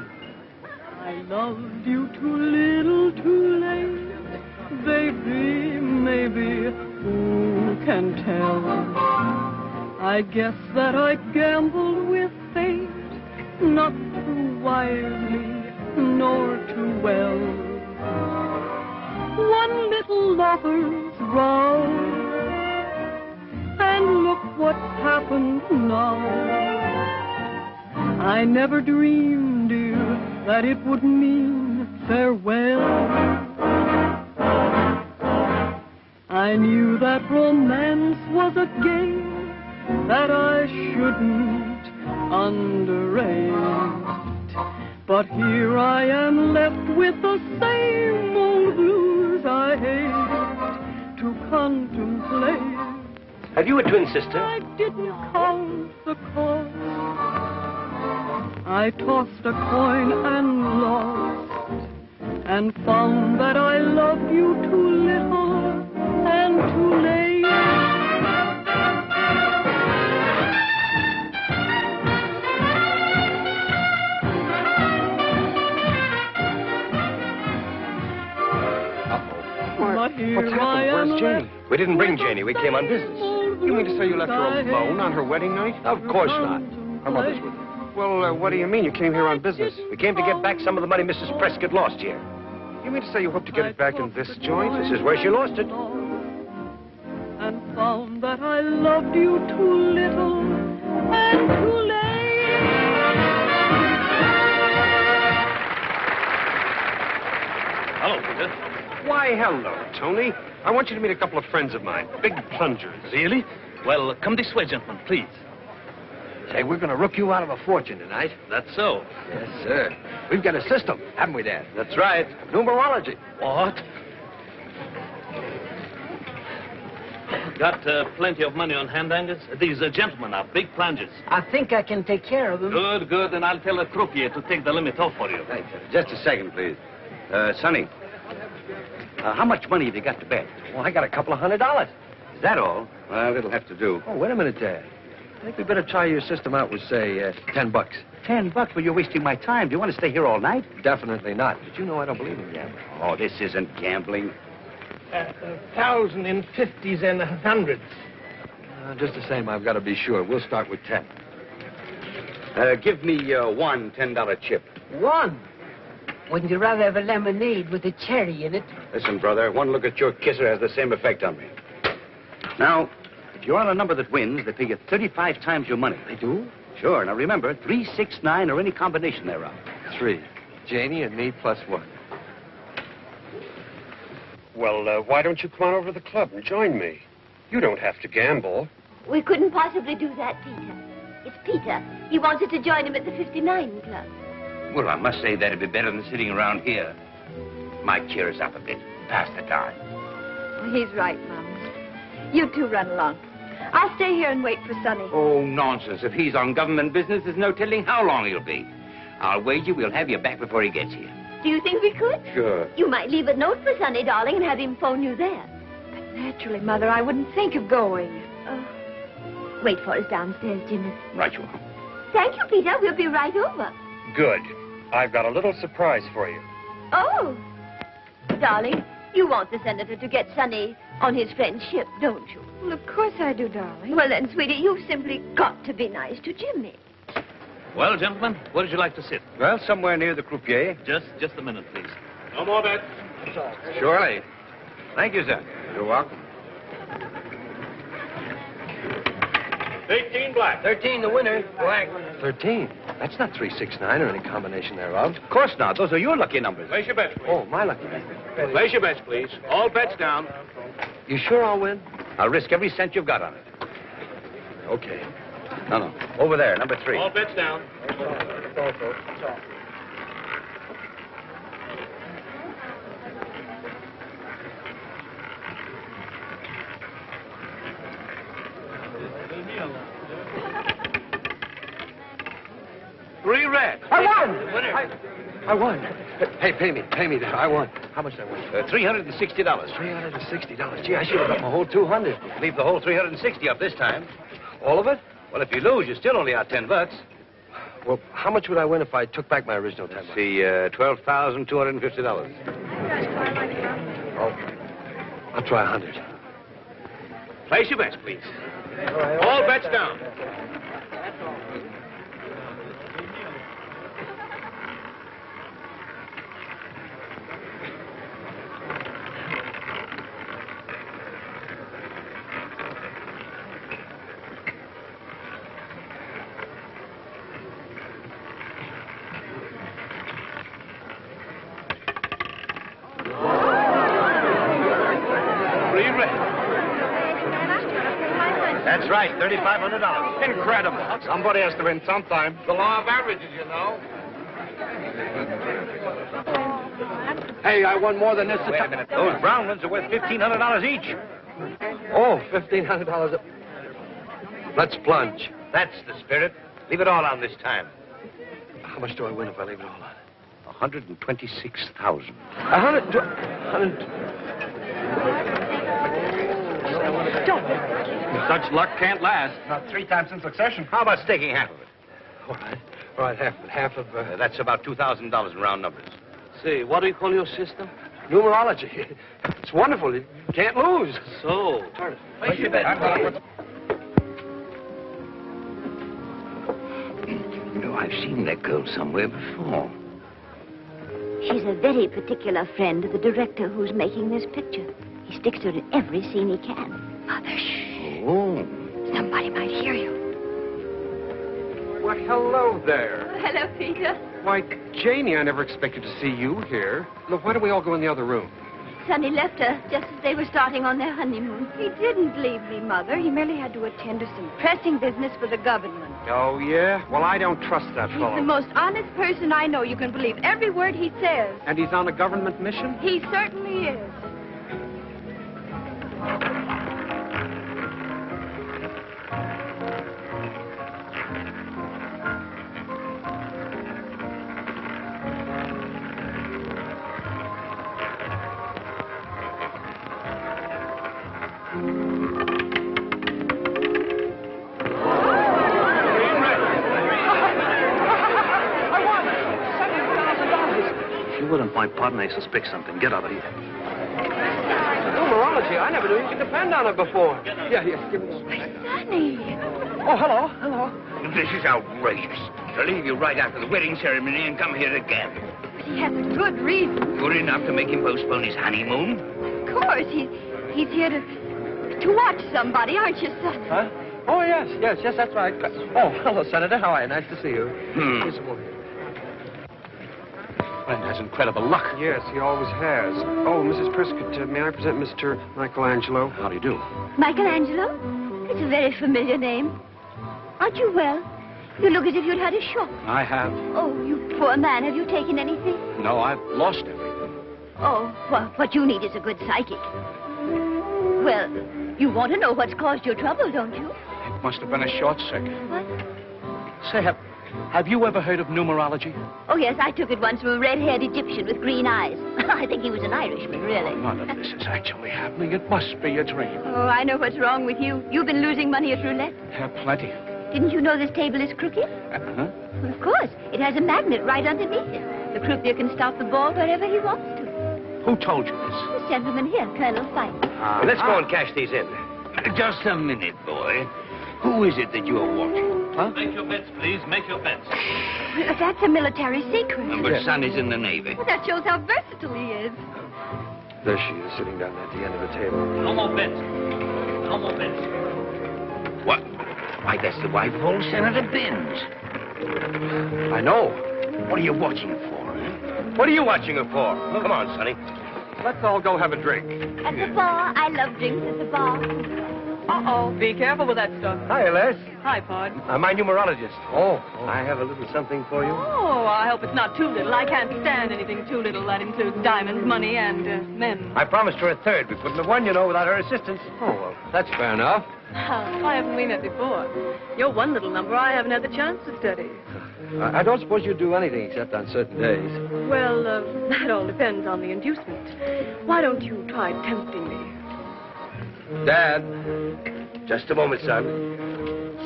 Speaker 15: I loved you too little, too late. Baby, maybe, who can tell? I guess that I gambled with fate, not too wisely, nor too well. One little lover's row, and look what's happened now. I never dreamed, dear, that it would mean farewell. I knew that romance was a game that I shouldn't underrate. But here I am left with the same old blues I hate to contemplate.
Speaker 7: Have you a twin sister?
Speaker 15: I didn't count the cost. I tossed a coin and lost, and found that I loved you too little and too late. But here
Speaker 12: What's happened?
Speaker 15: I am
Speaker 12: Where's Janie? We didn't bring Janie. We came on business.
Speaker 11: You mean to say you left her alone on her wedding night?
Speaker 12: Of course not. Her mother's with her.
Speaker 11: Well, what do you mean? You came here on business.
Speaker 7: We came to get back some of the money Mrs. Prescott lost here.
Speaker 12: You mean to say you hope to get it back in this joint?
Speaker 7: This is where she lost it.
Speaker 15: And found that I loved you too little and too late.
Speaker 8: Hello, Peter.
Speaker 7: Why, hello, Tony. I want you to meet a couple of friends of mine, big plungers.
Speaker 8: Really? Well, come this way, gentlemen, please.
Speaker 1: Say, we're going to rook you out of a fortune tonight.
Speaker 8: That's so.
Speaker 1: Yes, sir. We've got a system, haven't we, Dad?
Speaker 7: That's right.
Speaker 1: Numerology.
Speaker 8: What? Got plenty of money on hand, Angus? These gentlemen are big plungers.
Speaker 14: I think I can take care of them.
Speaker 8: Good, good. And I'll tell the croupier to take the limit off for you.
Speaker 13: Thanks. Just a second, please. Sonny, how much money have you got to bet?
Speaker 1: Well, I got a couple of $100.
Speaker 13: Is that all? Well, it'll have to do.
Speaker 1: Oh, wait a minute, Dad. I think we better try your system out with, say, $10.
Speaker 13: $10? Well, you're wasting my time. Do you want to stay here all night?
Speaker 1: Definitely not. But you know I don't believe in gambling.
Speaker 13: Oh, this isn't gambling.
Speaker 8: 1,000 in 50s and 100s.
Speaker 1: Just the same, I've got to be sure. We'll start with 10.
Speaker 13: Give me one $10 chip.
Speaker 16: One? Wouldn't you rather have a lemonade with a cherry in it?
Speaker 13: Listen, brother, one look at your kisser has the same effect on me. Now, if you're on a number that wins, they pay you 35 times your money.
Speaker 1: They do?
Speaker 13: Sure. Now, remember, 3, 6, 9, or any combination thereof.
Speaker 1: 3. Janie and me plus 1.
Speaker 7: Well, why don't you come on over to the club and join me? You don't have to gamble.
Speaker 4: We couldn't possibly do that, Peter. It's Peter. He wants us to join him at the 59 Club.
Speaker 13: Well, I must say that'd be better than sitting around here. Might cheer us up a bit. Pass the time.
Speaker 5: Well, he's right, Mum. You two run along. I'll stay here and wait for Sonny.
Speaker 13: Oh, nonsense. If he's on government business, there's no telling how long he'll be. I'll wager we'll have you back before he gets here.
Speaker 4: Do you think we could?
Speaker 13: Sure.
Speaker 4: You might leave a note for Sonny, darling, and have him phone you there.
Speaker 5: But naturally, Mother, I wouldn't think of going.
Speaker 4: Wait for us downstairs, Jimmy.
Speaker 13: Right you are.
Speaker 4: Thank you, Peter. We'll be right over.
Speaker 7: Good. I've got a little surprise for you.
Speaker 4: Oh. Darling, you want the senator to get Sonny on his friend's ship, don't you?
Speaker 5: Well, of course I do, darling.
Speaker 4: Well, then, sweetie, you've simply got to be nice to Jimmy.
Speaker 8: Well, gentlemen, where would you like to sit?
Speaker 13: Well, somewhere near the croupier.
Speaker 8: Just a minute, please. No more bets.
Speaker 13: Surely. Thank you, sir. You're welcome.
Speaker 8: 18 black.
Speaker 14: 13, the winner. Black.
Speaker 1: 13? That's not 3, 6, 9 or any combination thereof.
Speaker 13: Of course not. Those are your lucky numbers.
Speaker 8: Place your bets, please.
Speaker 1: Oh, my lucky number.
Speaker 8: Place your bets, please. All bets down.
Speaker 1: You sure I'll win?
Speaker 13: I'll risk every cent you've got on it.
Speaker 1: Okay.
Speaker 13: No. Over there, number 3.
Speaker 8: All bets down. Three red.
Speaker 1: I won!
Speaker 8: Winner.
Speaker 1: I won. Hey, pay me. Pay me that. I won. How much did I win?
Speaker 13: $360.
Speaker 1: $360. Gee, I should have got my whole 200.
Speaker 13: Leave the whole 360 up this time.
Speaker 1: All of it?
Speaker 13: Well, if you lose, you still only out $10.
Speaker 1: Well, how much would I win if I took back my original $10?
Speaker 13: See, $12,250.
Speaker 1: Oh, I'll try 100.
Speaker 8: Place your bets, please. All bets down.
Speaker 13: That's right, $3,500.
Speaker 8: Incredible. Somebody has to win sometime. The law of averages, you know.
Speaker 1: Hey, I won more than this.
Speaker 13: Wait a minute. Those brown ones are worth $1,500 each.
Speaker 1: Oh, $1,500. Let's plunge.
Speaker 13: That's the spirit. Leave it all on this time.
Speaker 1: How much do I win if I leave it all on?
Speaker 13: 126,000.
Speaker 1: 100.
Speaker 6: Such luck can't last.
Speaker 12: Not 3 times in succession.
Speaker 13: How about staking half of it?
Speaker 1: All right, half of
Speaker 13: That's about $2,000 in round numbers.
Speaker 8: See, what do you call your system?
Speaker 1: numerology. It's wonderful. You can't lose.
Speaker 8: So,
Speaker 1: place your bet.
Speaker 13: You know, I've seen that girl somewhere before.
Speaker 4: She's a very particular friend of the director who's making this picture. He sticks to her in every scene he can.
Speaker 5: Mother, shh.
Speaker 12: Oh.
Speaker 5: Somebody might hear you.
Speaker 12: Well, hello there.
Speaker 4: Oh, hello, Peter.
Speaker 12: Why, Janie, I never expected to see you here. Look, why don't we all go in the other room?
Speaker 4: Sonny left her just as they were starting on their honeymoon.
Speaker 5: He didn't leave me, Mother. He merely had to attend to some pressing business for the government.
Speaker 12: Oh, yeah? Well, I don't trust that
Speaker 5: He's
Speaker 12: fellow.
Speaker 5: the most honest person I know. You can believe every word he says.
Speaker 12: And he's on a government mission?
Speaker 5: He certainly is.
Speaker 8: My partner may suspect something. Get out of here.
Speaker 12: Numerology. I never knew you could depend on it before. Yeah, give me this.
Speaker 5: Sonny.
Speaker 12: Oh, hello.
Speaker 17: This is outrageous. To leave you right after the wedding ceremony and come here again.
Speaker 5: But he has a good reason.
Speaker 17: Good enough to make him postpone his honeymoon?
Speaker 5: Of course. He's here to watch somebody, aren't you, son?
Speaker 11: Huh? Oh, yes, that's right. Oh, hello, Senator. How are you? Nice to see you.
Speaker 12: Here's a woman.
Speaker 6: Friend has incredible luck.
Speaker 12: Yes, he always has. Oh, Mrs. Prescott, may I present Mr. Michelangelo?
Speaker 6: How do you do?
Speaker 4: Michelangelo? It's a very familiar name. Aren't you well? You look as if you'd had a shock.
Speaker 6: I have.
Speaker 4: Oh, you poor man. Have you taken anything?
Speaker 6: No, I've lost everything.
Speaker 4: Oh, well, what you need is a good psychic. Well, you want to know what's caused your trouble, don't you?
Speaker 6: It must have been a short circuit.
Speaker 4: What?
Speaker 6: Say, have you ever heard of numerology?
Speaker 4: Oh, yes, I took it once from a red-haired Egyptian with green eyes. I think he was an Irishman, really.
Speaker 6: None of this is actually happening. It must be a dream.
Speaker 4: Oh, I know what's wrong with you. You've been losing money at roulette.
Speaker 6: Plenty.
Speaker 4: Didn't you know this table is crooked?
Speaker 6: Huh?
Speaker 4: Well, of course. It has a magnet right underneath it. The croupier can stop the ball wherever he wants to.
Speaker 6: Who told you this?
Speaker 4: This gentleman here, Colonel Fife.
Speaker 7: Let's go and cash these in.
Speaker 17: Just a minute, boy. Who is it that you are watching?
Speaker 6: Huh?
Speaker 8: Make your bets, please. Make your bets.
Speaker 5: That's a military secret.
Speaker 17: But son is in the Navy.
Speaker 5: Well, that shows how versatile he is.
Speaker 12: There she is, sitting down at the end of the table.
Speaker 8: No more bets. No more bets.
Speaker 17: What? Why, that's the wife of old Senator Binns.
Speaker 7: I know.
Speaker 17: What are you watching it for, huh?
Speaker 7: What are you watching it for? Come on, Sonny. Let's all go have a drink.
Speaker 4: At the bar. I love drinks at the bar.
Speaker 2: Uh-oh. Be careful with that stuff.
Speaker 11: Hi, Les.
Speaker 2: Hi, Pod.
Speaker 11: My numerologist. Oh, I have a little something for you.
Speaker 2: Oh, I hope it's not too little. I can't stand anything too little. That includes diamonds, money, and men.
Speaker 11: I promised her a third. We couldn't have won, without her assistance.
Speaker 12: Oh, well, that's fair enough.
Speaker 2: Why haven't we met before? You're one little number I haven't had the chance to study.
Speaker 11: I don't suppose you do anything except on certain days.
Speaker 2: Well, that all depends on the inducement. Why don't you try tempting me?
Speaker 7: Dad. Just a moment, son.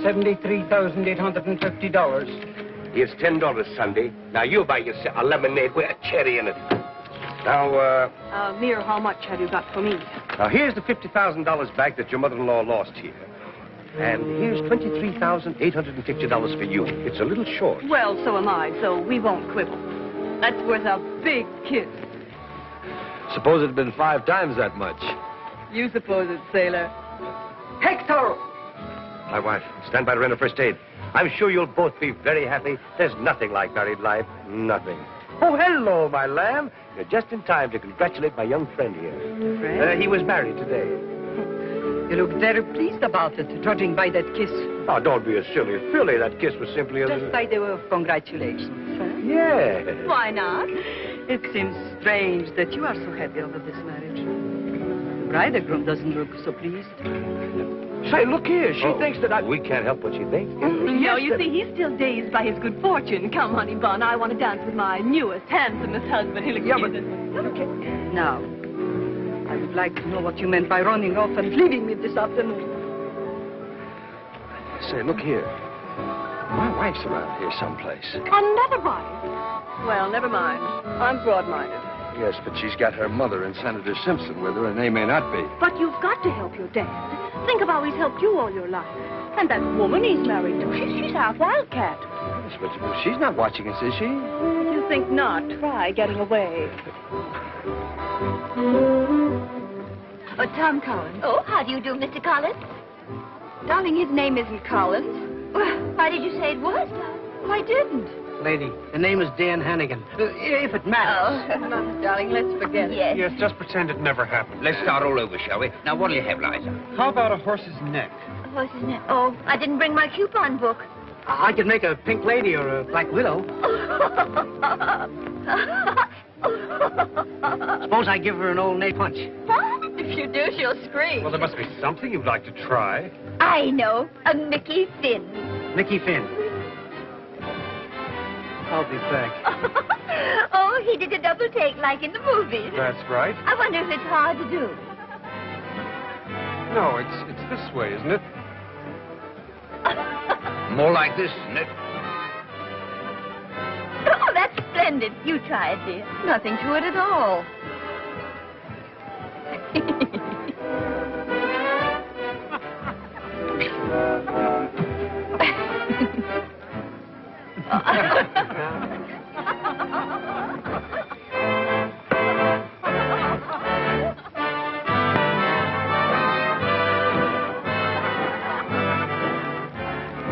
Speaker 16: $73,850.
Speaker 7: Here's $10, Sunday. Now you buy yourself a lemonade with a cherry in it. Now,
Speaker 2: Near how much have you got for me?
Speaker 7: now here's the $50,000 back that your mother-in-law lost here. And here's $23,850 for you. It's a little short.
Speaker 2: Well, so am I, so we won't quibble. That's worth a big kiss.
Speaker 12: Suppose it'd been 5 times that much.
Speaker 2: You suppose it, sailor.
Speaker 7: Hector! My wife, stand by to render first aid. I'm sure you'll both be very happy. There's nothing like married life. Nothing. Oh, hello, my lamb. You're just in time to congratulate my young friend here.
Speaker 2: Friend?
Speaker 7: He was married today.
Speaker 9: You look very pleased about it, judging by that kiss.
Speaker 7: Oh, don't be a silly filly. That kiss was simply a...
Speaker 9: Just by the way of congratulations. Huh?
Speaker 7: Yeah.
Speaker 2: Why not? It seems strange that you are so happy over this marriage. The bridegroom doesn't look so pleased.
Speaker 7: Say, look here. She thinks that I... We can't help what she thinks.
Speaker 2: No, you see, he's still dazed by his good fortune. Come, honey bun, I want to dance with my newest, handsomest husband. He'll accuse us.
Speaker 9: Okay. Now, I would like to know what you meant by running off and leaving me this afternoon.
Speaker 12: Say, look here. My wife's around here someplace.
Speaker 2: Another wife? Well, never mind. I'm broad-minded.
Speaker 12: Yes, but she's got her mother and Senator Simpson with her, and they may not be.
Speaker 2: But you've got to help your dad. Think of how he's helped you all your life. And that woman he's married to, she's half wildcat.
Speaker 12: But she's not watching us, is she?
Speaker 2: You think not. Try getting away.
Speaker 5: Oh, Tom Collins.
Speaker 4: Oh, how do you do, Mr. Collins?
Speaker 5: Darling, his name isn't Collins.
Speaker 4: Well, why did you say it was?
Speaker 5: I didn't.
Speaker 14: Lady, the name is Dan Hannigan. If it matters.
Speaker 5: Oh, no, darling, let's forget it.
Speaker 6: Yes, just pretend it never happened.
Speaker 17: Let's start all over, shall we? Now, what'll you have, Liza?
Speaker 11: How about a horse's neck?
Speaker 4: A horse's neck. Oh, I didn't bring my coupon book.
Speaker 14: I could make a pink lady or a black widow. Suppose I give her an old nape punch.
Speaker 5: What? If you do, she'll scream.
Speaker 6: Well, there must be something you'd like to try.
Speaker 4: I know. A Mickey Finn.
Speaker 14: Mickey Finn. I'll be back.
Speaker 4: Oh, he did a double take like in the movies.
Speaker 6: That's right.
Speaker 4: I wonder if it's hard to do.
Speaker 6: No, it's this way, isn't it?
Speaker 17: More like this, isn't it?
Speaker 4: Oh, that's splendid. You try it, dear.
Speaker 5: Nothing to it at all.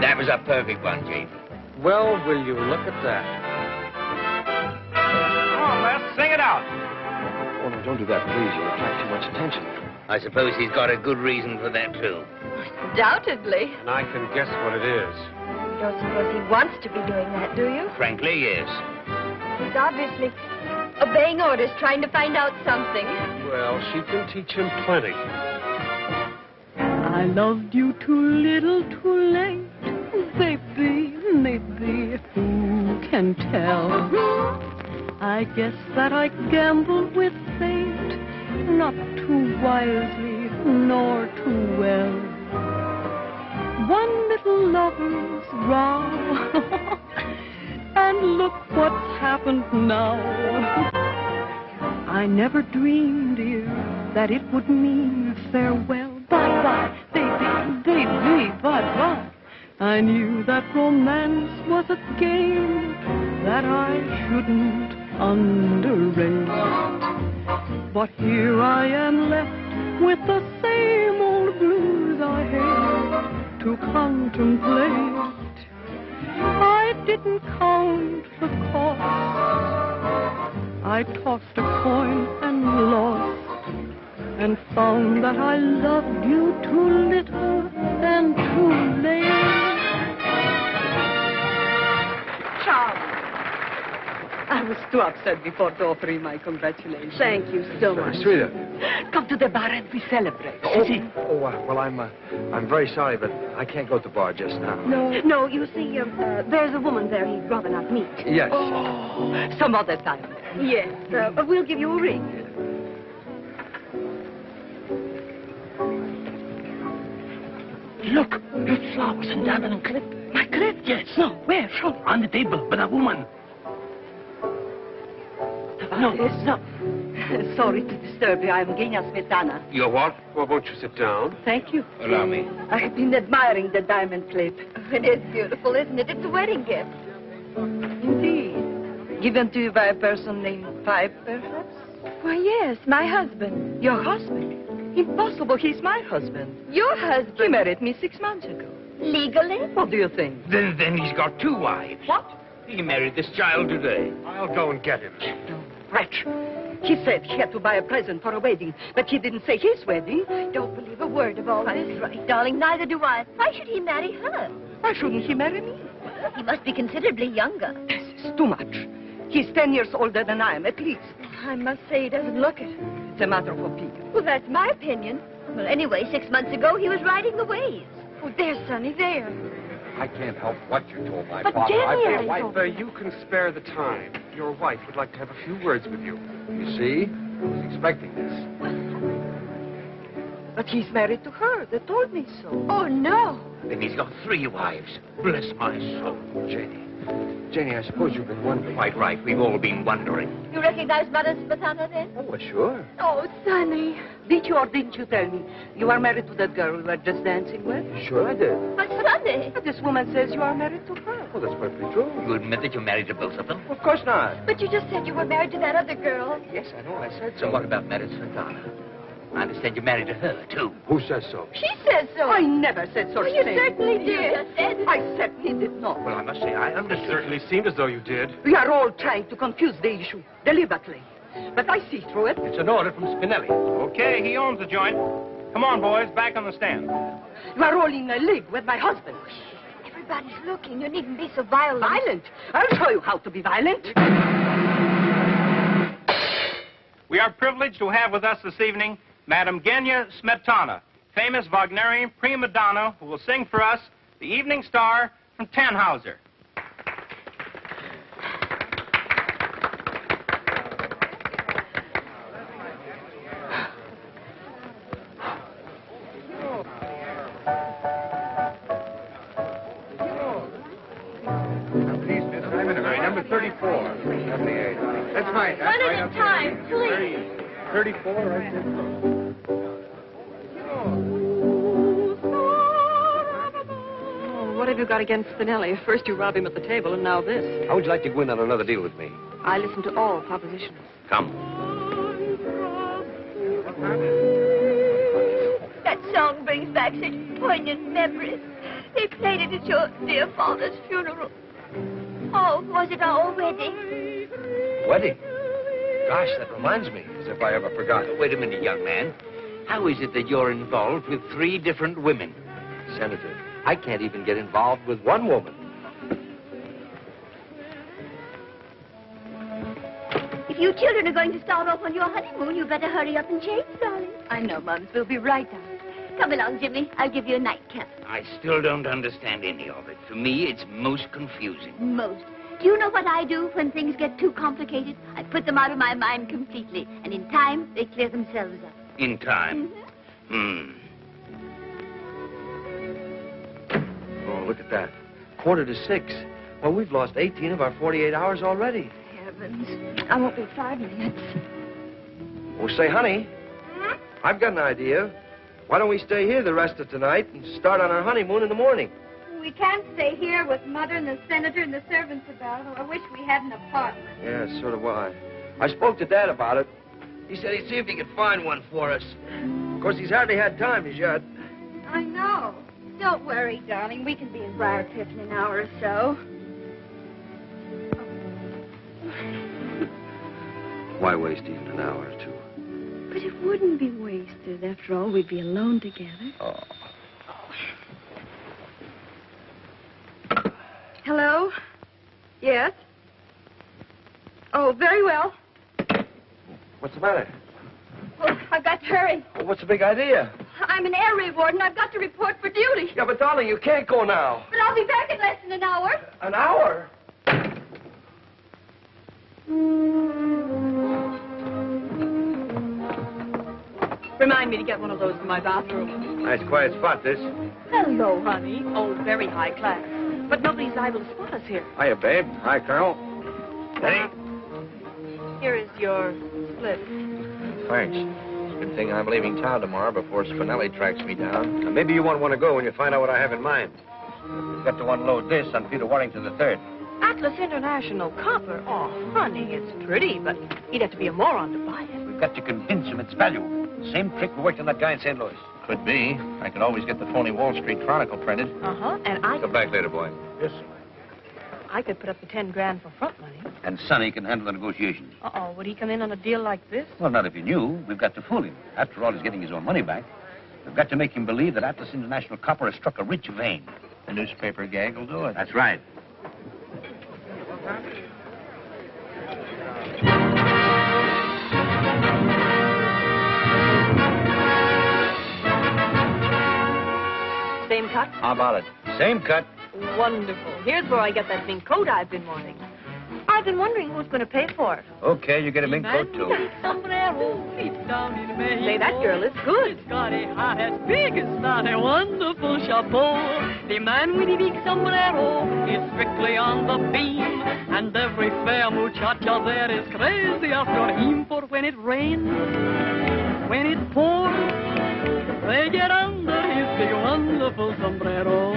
Speaker 17: That was a perfect one, Jane.
Speaker 11: Well, will you look at that?
Speaker 13: Come on, Les, sing it out.
Speaker 12: Oh, no, don't do that, please. You'll attract too much attention.
Speaker 17: I suppose he's got a good reason for that, too.
Speaker 5: Undoubtedly.
Speaker 6: And I can guess what it is.
Speaker 5: You don't suppose he wants to be doing that, do you?
Speaker 17: Frankly, yes.
Speaker 5: He's obviously obeying orders, trying to find out something.
Speaker 6: Well, she can teach him plenty.
Speaker 15: I loved you too little, too late. Baby, maybe, who can tell? I guess that I gambled with fate, not too wisely, nor too well. One little lover's row, and look what's happened now. I never dreamed, dear, that it would mean farewell. Bye-bye, baby, baby, bye-bye. I knew that romance was a game that I shouldn't underrate. But here I am left with the same old blues I hate to contemplate. I didn't count the cost. I tossed a coin and lost, and found that I loved you too little and too late.
Speaker 9: Charles, I was too upset before to offer you my congratulations.
Speaker 2: Thank you so much.
Speaker 12: Sweet of
Speaker 16: Come to the bar and we celebrate.
Speaker 12: well, I'm very sorry, but I can't go to the bar just now.
Speaker 2: No, you see, there's a woman there he'd rather not meet.
Speaker 12: Yes.
Speaker 9: Oh, some other time.
Speaker 2: Yes, we'll give you a ring.
Speaker 3: Look, red flowers and diamond and clip. My clip? Yes. No, where? Show. On the table, with a woman.
Speaker 9: No. Sorry to disturb you. I'm Genia Smetana.
Speaker 6: You're what? Well, won't you sit down?
Speaker 9: Thank you.
Speaker 17: Allow me.
Speaker 9: I have been admiring the diamond plate.
Speaker 5: It is beautiful, isn't it? It's a wedding gift.
Speaker 9: Indeed. Given to you by a person named Pipe, perhaps?
Speaker 5: Why, yes, my husband.
Speaker 9: Your husband? Impossible. He's my husband.
Speaker 5: Your husband?
Speaker 9: He married me 6 months ago.
Speaker 5: Legally?
Speaker 9: What do you think?
Speaker 17: Then he's got 2 wives.
Speaker 9: What?
Speaker 17: He married this child today.
Speaker 6: I'll go and get him.
Speaker 9: Wretch. He said he had to buy a present for a wedding, but he didn't say his wedding.
Speaker 5: I don't believe a word of all this.
Speaker 4: That's right, darling. Neither do I. Why should he marry her?
Speaker 9: Why shouldn't he marry me?
Speaker 4: He must be considerably younger.
Speaker 9: This is too much. He's 10 years older than I am, at least.
Speaker 5: I must say he doesn't look it.
Speaker 9: It's a matter of opinion.
Speaker 5: Well, that's my opinion.
Speaker 4: Well, anyway, 6 months ago, he was riding the waves.
Speaker 5: Oh, there's Sonny, there.
Speaker 12: I can't help what you told my
Speaker 5: But
Speaker 12: father.
Speaker 5: Jenny,
Speaker 12: I've been
Speaker 6: If you can spare the time, your wife would like to have a few words with you.
Speaker 12: You see? I was expecting this.
Speaker 9: But he's married to her. They told me so.
Speaker 5: Oh, no.
Speaker 17: Then he's got 3 wives. Bless my soul.
Speaker 12: Janie, I suppose you've been wondering.
Speaker 17: Quite right. We've all been wondering.
Speaker 4: You recognize Mother Smetana, then?
Speaker 12: Oh, well, sure.
Speaker 5: Oh, Sonny.
Speaker 9: Did you or didn't you tell me you are married to that girl we were just dancing with?
Speaker 12: Sure I did.
Speaker 4: My son, they?
Speaker 2: But this woman says you are married to her.
Speaker 12: Well, that's perfectly true.
Speaker 17: You admit that you're married to both of them?
Speaker 12: Of course not.
Speaker 5: But you just said you were married to that other girl.
Speaker 12: Yes, I know. I said
Speaker 17: So
Speaker 12: so.
Speaker 17: what about Madame Santana? I understand you're married to her, too.
Speaker 12: Who says so?
Speaker 5: She said so.
Speaker 9: I never said such
Speaker 5: You
Speaker 9: thing.
Speaker 5: certainly did.
Speaker 4: You just said.
Speaker 9: I certainly did not.
Speaker 17: Well, I must say, I understood.
Speaker 12: Certainly seemed as though you did.
Speaker 9: We are all trying to confuse the issue deliberately. But I see through it.
Speaker 12: It's an order from Spinelli.
Speaker 11: Okay, he owns the joint. Come on, boys, back on the stand.
Speaker 9: You are all in a league with my husband.
Speaker 5: Everybody's looking. You needn't be so violent.
Speaker 9: Violent? I'll show you how to be violent.
Speaker 11: We are privileged to have with us this evening Madame Genya Smetana, famous Wagnerian prima donna who will sing for us The Evening Star from Tannhauser.
Speaker 1: Number 34. 78. That's right. That's
Speaker 4: One
Speaker 1: right.
Speaker 4: at a time, please.
Speaker 1: 34, right there.
Speaker 2: Oh, what have you got against Spinelli? First you rob him at the table, and now this.
Speaker 7: How would you like to go in on another deal with me?
Speaker 2: I listen to all propositions.
Speaker 7: Come.
Speaker 4: That song brings back such poignant memories. They played it at your dear father's funeral. Oh, was it our wedding?
Speaker 7: Wedding? Gosh, that reminds me. As if I ever forgot.
Speaker 17: Wait a minute, young man. How is it that you're involved with 3 different women?
Speaker 7: Senator, I can't even get involved with one woman.
Speaker 4: If you children are going to start off on your honeymoon, you better hurry up and change, darling.
Speaker 5: I know, Mums. We'll be right down.
Speaker 4: Come along, Jimmy. I'll give you a nightcap.
Speaker 17: I still don't understand any of it. To me, it's most confusing.
Speaker 4: Most. Do you know what I do when things get too complicated? I put them out of my mind completely, and in time, they clear themselves up.
Speaker 17: In time?
Speaker 7: Oh, look at that. 5:45. Well, we've lost 18 of our 48 hours already.
Speaker 5: Heavens. I won't be 5 minutes.
Speaker 7: Well, say, honey, I've got an idea. Why don't we stay here the rest of tonight and start on our honeymoon in the morning?
Speaker 5: We can't stay here with Mother and the Senator and the servants about. I wish we had an apartment.
Speaker 7: Yeah, so do I. I spoke to Dad about it. He said he'd see if he could find one for us. Of course, he's hardly had time as yet.
Speaker 5: I know. Don't worry, darling. We can be in Briarcliff in an hour or so.
Speaker 7: Why waste even an hour or two?
Speaker 5: But it wouldn't be wasted. After all, we'd be alone together.
Speaker 7: Oh.
Speaker 5: Hello? Yes? Oh, very well.
Speaker 7: What's the matter?
Speaker 5: Oh, I've got to hurry.
Speaker 7: Well, what's the big idea?
Speaker 5: I'm an air raid warden. I've got to report for duty.
Speaker 7: Yeah, but darling, you can't go now.
Speaker 5: But I'll be back in less than an hour.
Speaker 7: An hour?
Speaker 2: Remind me to get one of those in my bathroom.
Speaker 7: Nice quiet spot, this.
Speaker 2: Hello, honey. Oh, very high class. But nobody's liable to spot us here.
Speaker 7: Hiya, babe. Hi, Colonel. Hey.
Speaker 2: Here is your slip.
Speaker 12: Thanks. Good thing I'm leaving town tomorrow before Spinelli tracks me down.
Speaker 7: Now, maybe you won't want to go when you find out what I have in mind. We've got to unload this on Peter Warrington III.
Speaker 2: Atlas International Copper. Oh, honey, it's pretty, but he'd have to be a moron to buy it.
Speaker 7: We've got to convince him it's value. Same trick we worked on that guy in St. Louis.
Speaker 12: Could be. I could always get the phony Wall Street Chronicle printed.
Speaker 2: Uh-huh, and I...
Speaker 7: Come back later, boy.
Speaker 12: Yes, sir.
Speaker 2: I could put up the 10 grand for front money.
Speaker 17: And Sonny can handle the negotiations.
Speaker 2: Uh-oh, would he come in on a deal like this?
Speaker 17: Well, not if he knew. We've got to fool him. After all, he's getting his own money back. We've got to make him believe that Atlas International Copper has struck a rich vein.
Speaker 12: The newspaper gag will do it.
Speaker 17: That's right.
Speaker 2: Same cut?
Speaker 7: How about it? Same cut.
Speaker 2: Wonderful. Here's where I get that mink coat I've been wanting. I've been wondering who's going to pay for it.
Speaker 7: Okay, you get a mink coat, too.
Speaker 2: Say, that girl is good.
Speaker 15: It's got a hat as big as that, a wonderful chapeau. The man with the big sombrero is strictly on the beam, and every fair muchacha there is crazy after him. For when it rains, when it pours, they get under his big wonderful sombrero.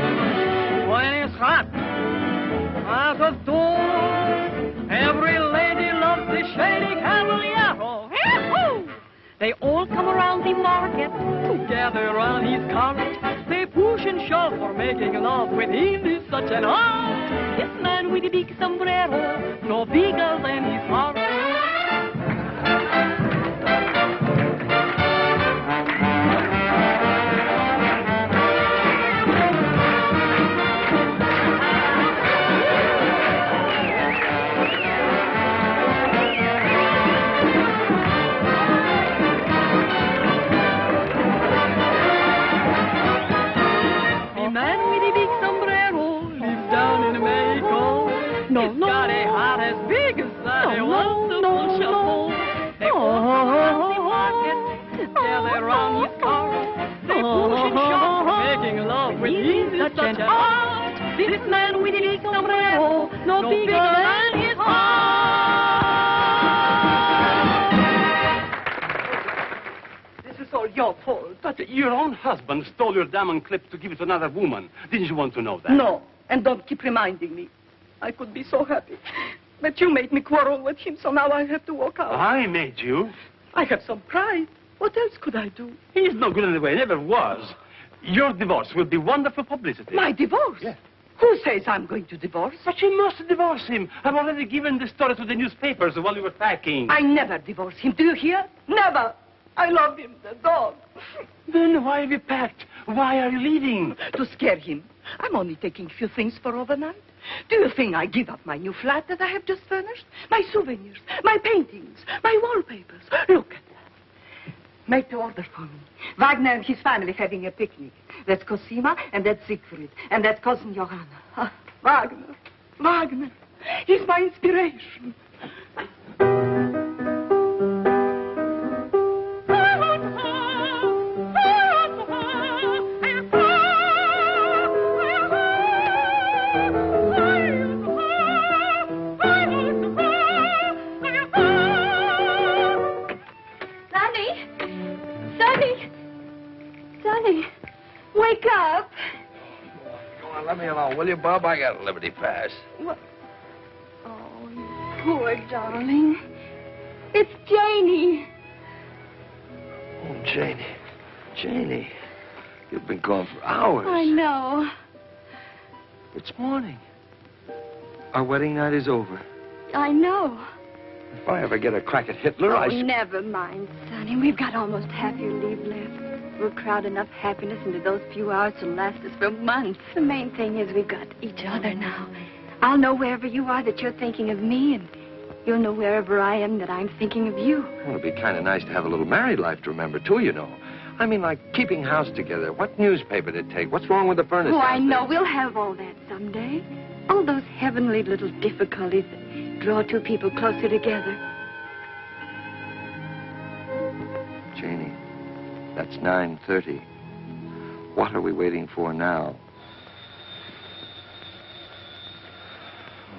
Speaker 15: They all come around the market to gather around his cart. They push and shove for making love with him is such an art. This man with the big sombrero, no bigger than his heart. No, no. Got a heart as big as that. They want to push a pole. They walk around the market together around his car. They push and shove, making love with him is such an art. This man with a big sombrero, no bigger than his heart.
Speaker 3: This is all your fault.
Speaker 18: But your own husband stole your diamond clip to give it to another woman. Didn't you want to know that?
Speaker 3: No, and don't keep reminding me. I could be so happy. But you made me quarrel with him, so now I have to walk out.
Speaker 18: I made you?
Speaker 3: I have some pride. What else could I do?
Speaker 18: He's no good anyway, never was. Your divorce will be wonderful publicity.
Speaker 3: My divorce?
Speaker 18: Yes.
Speaker 3: Who says I'm going to divorce?
Speaker 18: But you must divorce him. I've already given the story to the newspapers while you were packing.
Speaker 3: I never divorce him. Do you hear? Never. I love him, the dog.
Speaker 18: Then why have you packed? Why are you leaving?
Speaker 3: To scare him. I'm only taking a few things for overnight. Do you think I give up my new flat that I have just furnished? My souvenirs, my paintings, my wallpapers. Look at that. Make to order for me. Wagner and his family having a picnic. That's Cosima, and that's Siegfried, and that's cousin Johanna. Ah, Wagner. Wagner. He's my inspiration.
Speaker 5: Wake up.
Speaker 12: Come on, let me alone, will you, Bob? I got a Liberty Pass.
Speaker 5: What? Oh, you poor darling. It's Janie.
Speaker 12: Oh, Janie. Janie. You've been gone for hours.
Speaker 5: I know.
Speaker 12: It's morning. Our wedding night is over.
Speaker 5: I know.
Speaker 12: If I ever get a crack at Hitler,
Speaker 5: Oh, never mind, Sonny. We've got almost half your leave left. We'll crowd enough happiness into those few hours to last us for months. The main thing is we've got each other now. I'll know wherever you are that you're thinking of me, and you'll know wherever I am that I'm thinking of you.
Speaker 12: Well, it'd be kind of nice to have a little married life to remember, too, you know. I mean, like keeping house together. What newspaper to take? What's wrong with the furnace?
Speaker 5: Oh, I know. We'll have all that someday. All those heavenly little difficulties that draw two people closer together.
Speaker 12: Janie, that's 9:30. What are we waiting for now?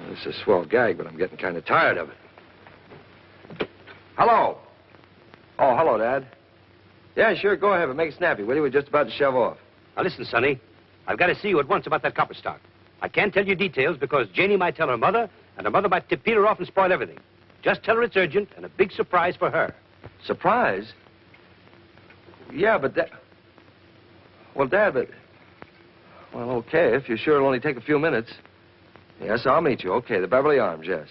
Speaker 12: Well, this is a swell gag, but I'm getting kind of tired of it. Hello. Oh, hello, Dad. Yeah, sure, go ahead, but make it snappy, will you? We're just about to shove off.
Speaker 17: Now, listen, Sonny. I've got to see you at once about that copper stock. I can't tell you details because Janie might tell her mother, and her mother might tip Peter off and spoil everything. Just tell her it's urgent and a big surprise for her.
Speaker 12: Surprise? Yeah, but that... Well, Dad, but... Well, okay, if you're sure it'll only take a few minutes. Yes, I'll meet you. Okay, the Beverly Arms, yes.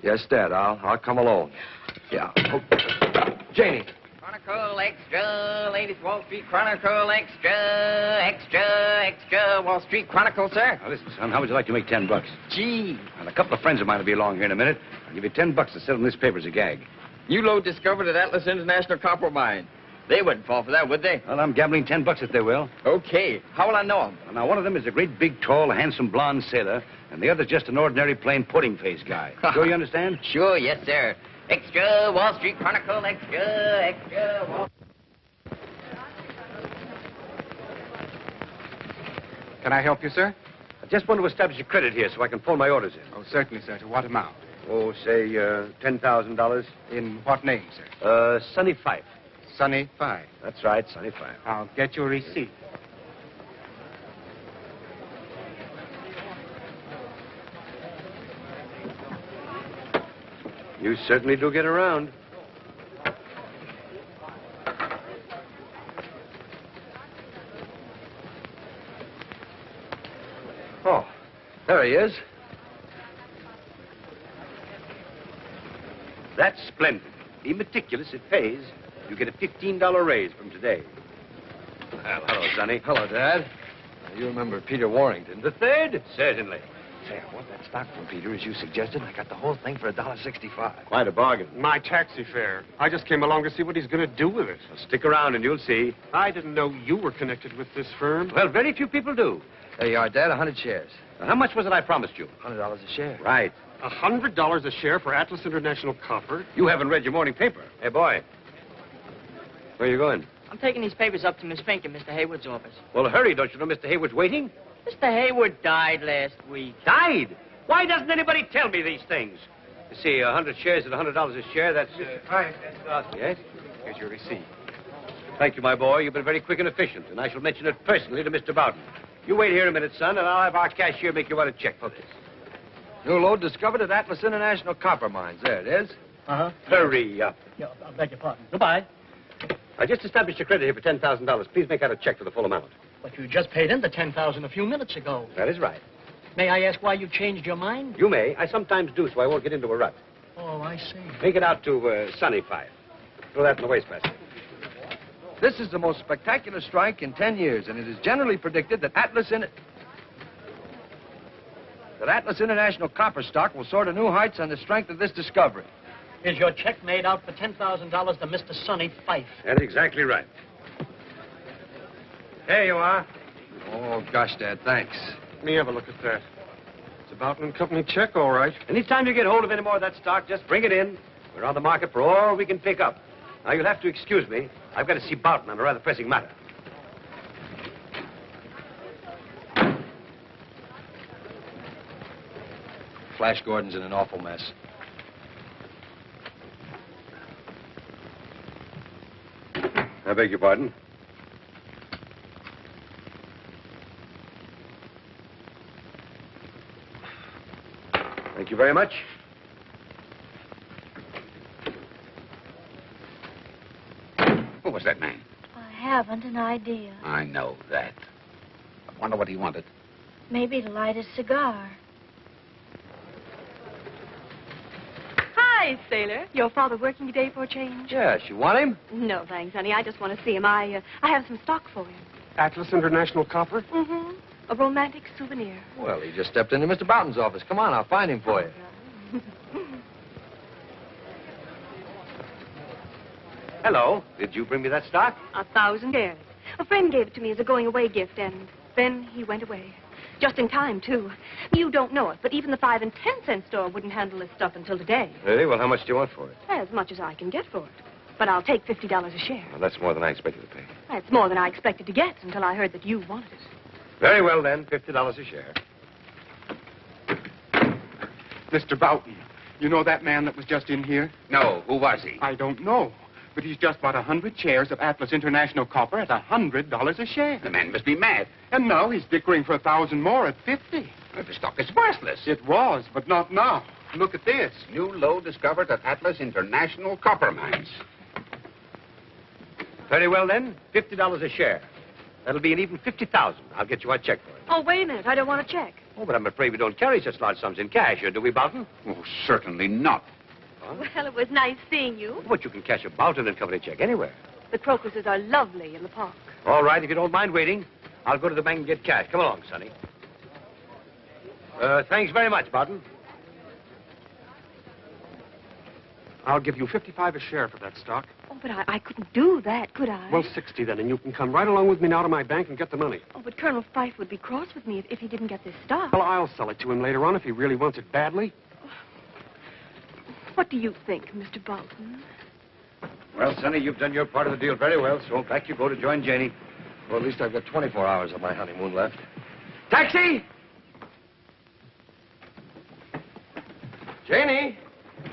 Speaker 12: Yes, Dad, I'll come alone. Yeah. Oh. Janie.
Speaker 19: Chronicle Extra, Ladies Wall Street Chronicle Extra, Wall Street Chronicle, sir.
Speaker 17: Now, listen, son, how would you like to make $10?
Speaker 19: Gee.
Speaker 17: And a couple of friends of mine will be along here in a minute. I'll give you $10 to sell them this paper as a gag.
Speaker 19: You load discovered at Atlas International Copper Mine. They wouldn't fall for that, would they?
Speaker 17: Well, I'm gambling $10 if they will.
Speaker 19: Okay. How will I know them?
Speaker 17: Now, one of them is a great, big, tall, handsome, blonde sailor, and the other's just an ordinary, plain, pudding-faced guy. Sure you understand?
Speaker 19: Sure, yes, sir. Extra, Wall Street Chronicle, extra, Wall...
Speaker 1: Can I help you, sir?
Speaker 17: I just want to establish a credit here so I can pull my orders in.
Speaker 1: Oh, certainly, sir. To what amount?
Speaker 17: Oh, say, $10,000.
Speaker 1: In what name, sir?
Speaker 17: Sonny Fife.
Speaker 1: Sonny Fife.
Speaker 17: That's right, Sonny Fife.
Speaker 1: I'll get your receipt.
Speaker 17: You certainly do get around.
Speaker 12: Oh, there he is.
Speaker 17: That's splendid. Be meticulous. It pays. You get a $15 raise from today. Well, hello, Sonny.
Speaker 12: Hello, Dad. You remember Peter Warrington.
Speaker 17: The third? Certainly.
Speaker 12: Say, I want that stock from Peter, as you suggested. I got the whole thing for $1.65.
Speaker 17: Quite a bargain.
Speaker 6: My taxi fare. I just came along to see what he's going to do with it.
Speaker 17: Well, stick around and you'll see.
Speaker 6: I didn't know you were connected with this firm.
Speaker 17: Well, very few people do.
Speaker 12: There you are, Dad. 100 shares.
Speaker 17: Now, how much was it I promised you?
Speaker 12: $100 a share.
Speaker 17: Right.
Speaker 6: $100 a share for Atlas International Copper?
Speaker 17: You haven't read your morning paper. Hey, boy. Where are you going?
Speaker 20: I'm taking these papers up to Miss Fink in Mr. Hayward's office.
Speaker 17: Well, hurry. Don't you know Mr. Hayward's waiting?
Speaker 20: Mr. Hayward died last week.
Speaker 17: Died? Why doesn't anybody tell me these things? You see, 100 shares at $100 a share, that's...
Speaker 6: Hi.
Speaker 17: Yes? Here's your receipt. Thank you, my boy. You've been very quick and efficient, and I shall mention it personally to Mr. Barton. You wait here a minute, son, and I'll have our cashier make you out a check for this.
Speaker 12: New load discovered at Atlas International Copper Mines. There it is.
Speaker 14: Uh-huh.
Speaker 17: Hurry up.
Speaker 14: Yeah, I beg your pardon. Goodbye.
Speaker 17: I just established a credit here for $10,000. Please make out a check for the full amount.
Speaker 14: But you just paid in the $10,000 a few minutes ago.
Speaker 17: That is right.
Speaker 14: May I ask why you changed your mind?
Speaker 17: You may. I sometimes do, so I won't get into a rut.
Speaker 14: Oh, I see.
Speaker 17: Make it out to Sunny 5. Throw that in the wastebasket.
Speaker 12: This is the most spectacular strike in 10 years, and it is generally predicted that Atlas International Copper Stock will soar to new heights on the strength of this discovery.
Speaker 14: Is your check made out for $10,000 to Mr. Sonny Fife?
Speaker 17: That's exactly right. Here you are.
Speaker 12: Oh, gosh, Dad, thanks.
Speaker 6: Let me have a look at that. It's a Barton & Company check, all right.
Speaker 17: Anytime you get hold of any more of that stock, just bring it in. We're on the market for all we can pick up. Now, you'll have to excuse me. I've got to see Barton on a rather pressing matter.
Speaker 12: Flash Gordon's in an awful mess.
Speaker 17: I beg your pardon? Thank you very much.
Speaker 21: Who was that man?
Speaker 4: I haven't an idea.
Speaker 21: I know that. I wonder what he wanted.
Speaker 4: Maybe to light a cigar.
Speaker 2: Hi, Sailor. Your father working today for a change?
Speaker 12: Yes, you want him?
Speaker 2: No, thanks, honey. I just want to see him. I have some stock for him.
Speaker 6: Atlas International Copper?
Speaker 2: Mm-hmm. A romantic souvenir.
Speaker 12: Well, he just stepped into Mr. Barton's office. Come on, I'll find him for you.
Speaker 17: Hello. Did you bring me that stock?
Speaker 2: 1,000 shares. A friend gave it to me as a going-away gift, and then he went away. Just in time, too. You don't know it, but even the 5 and 10-cent store wouldn't handle this stuff until today.
Speaker 17: Really? Well, how much do you want for it?
Speaker 2: As much as I can get for it. But I'll take $50 a share.
Speaker 17: Well, that's more than I expected to pay.
Speaker 2: That's more than I expected to get until I heard that you wanted it.
Speaker 17: Very well, then. $50 a share.
Speaker 22: Mr. Barton, you know that man that was just in here?
Speaker 21: No. Who was he?
Speaker 22: I don't know. But he's just bought 100 shares of Atlas International Copper at $100 a share.
Speaker 21: The man must be mad.
Speaker 22: And now he's dickering for 1,000 more at 50.
Speaker 21: Well, the stock is worthless.
Speaker 22: It was, but not now. Look at this.
Speaker 21: New lode discovered at Atlas International Copper Mines.
Speaker 17: Very well, then. $50 a share. That'll be an even $50,000. I'll get you a check for it.
Speaker 2: Oh, wait a minute. I don't want a check.
Speaker 17: Oh, but I'm afraid we don't carry such large sums in cash here, do we, Barton?
Speaker 21: Oh, certainly not.
Speaker 17: Huh?
Speaker 2: Well, it was nice seeing you.
Speaker 17: But you can cash a Barton & Company check anywhere.
Speaker 2: The crocuses are lovely in the park.
Speaker 17: All right, if you don't mind waiting, I'll go to the bank and get cash. Come along, Sonny. Thanks very much, Barton.
Speaker 6: I'll give you $55 a share for that stock.
Speaker 2: Oh, but I couldn't do that, could I?
Speaker 6: Well, $60 then, and you can come right along with me now to my bank and get the money.
Speaker 2: Oh, but Colonel Fife would be cross with me if he didn't get this stock.
Speaker 6: Well, I'll sell it to him later on if he really wants it badly.
Speaker 2: What do you think, Mr. Barton?
Speaker 17: Well, Sonny, you've done your part of the deal very well, so back you go to join Janie.
Speaker 12: Well, at least I've got 24 hours of my honeymoon left.
Speaker 17: Taxi!
Speaker 12: Janie!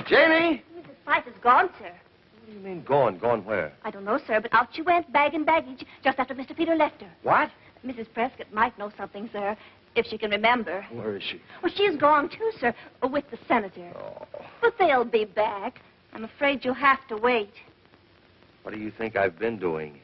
Speaker 12: Janie!
Speaker 4: Mrs. Fife is gone, sir.
Speaker 12: What do you mean gone? Gone where?
Speaker 4: I don't know, sir, but out she went, bag and baggage, just after Mr. Peter left her.
Speaker 12: What?
Speaker 4: Mrs. Prescott might know something, sir, if she can remember.
Speaker 12: Where is she?
Speaker 4: Well, she's gone, too, sir, with the senator.
Speaker 12: Oh.
Speaker 4: But they'll be back. I'm afraid you'll have to wait.
Speaker 12: What do you think I've been doing?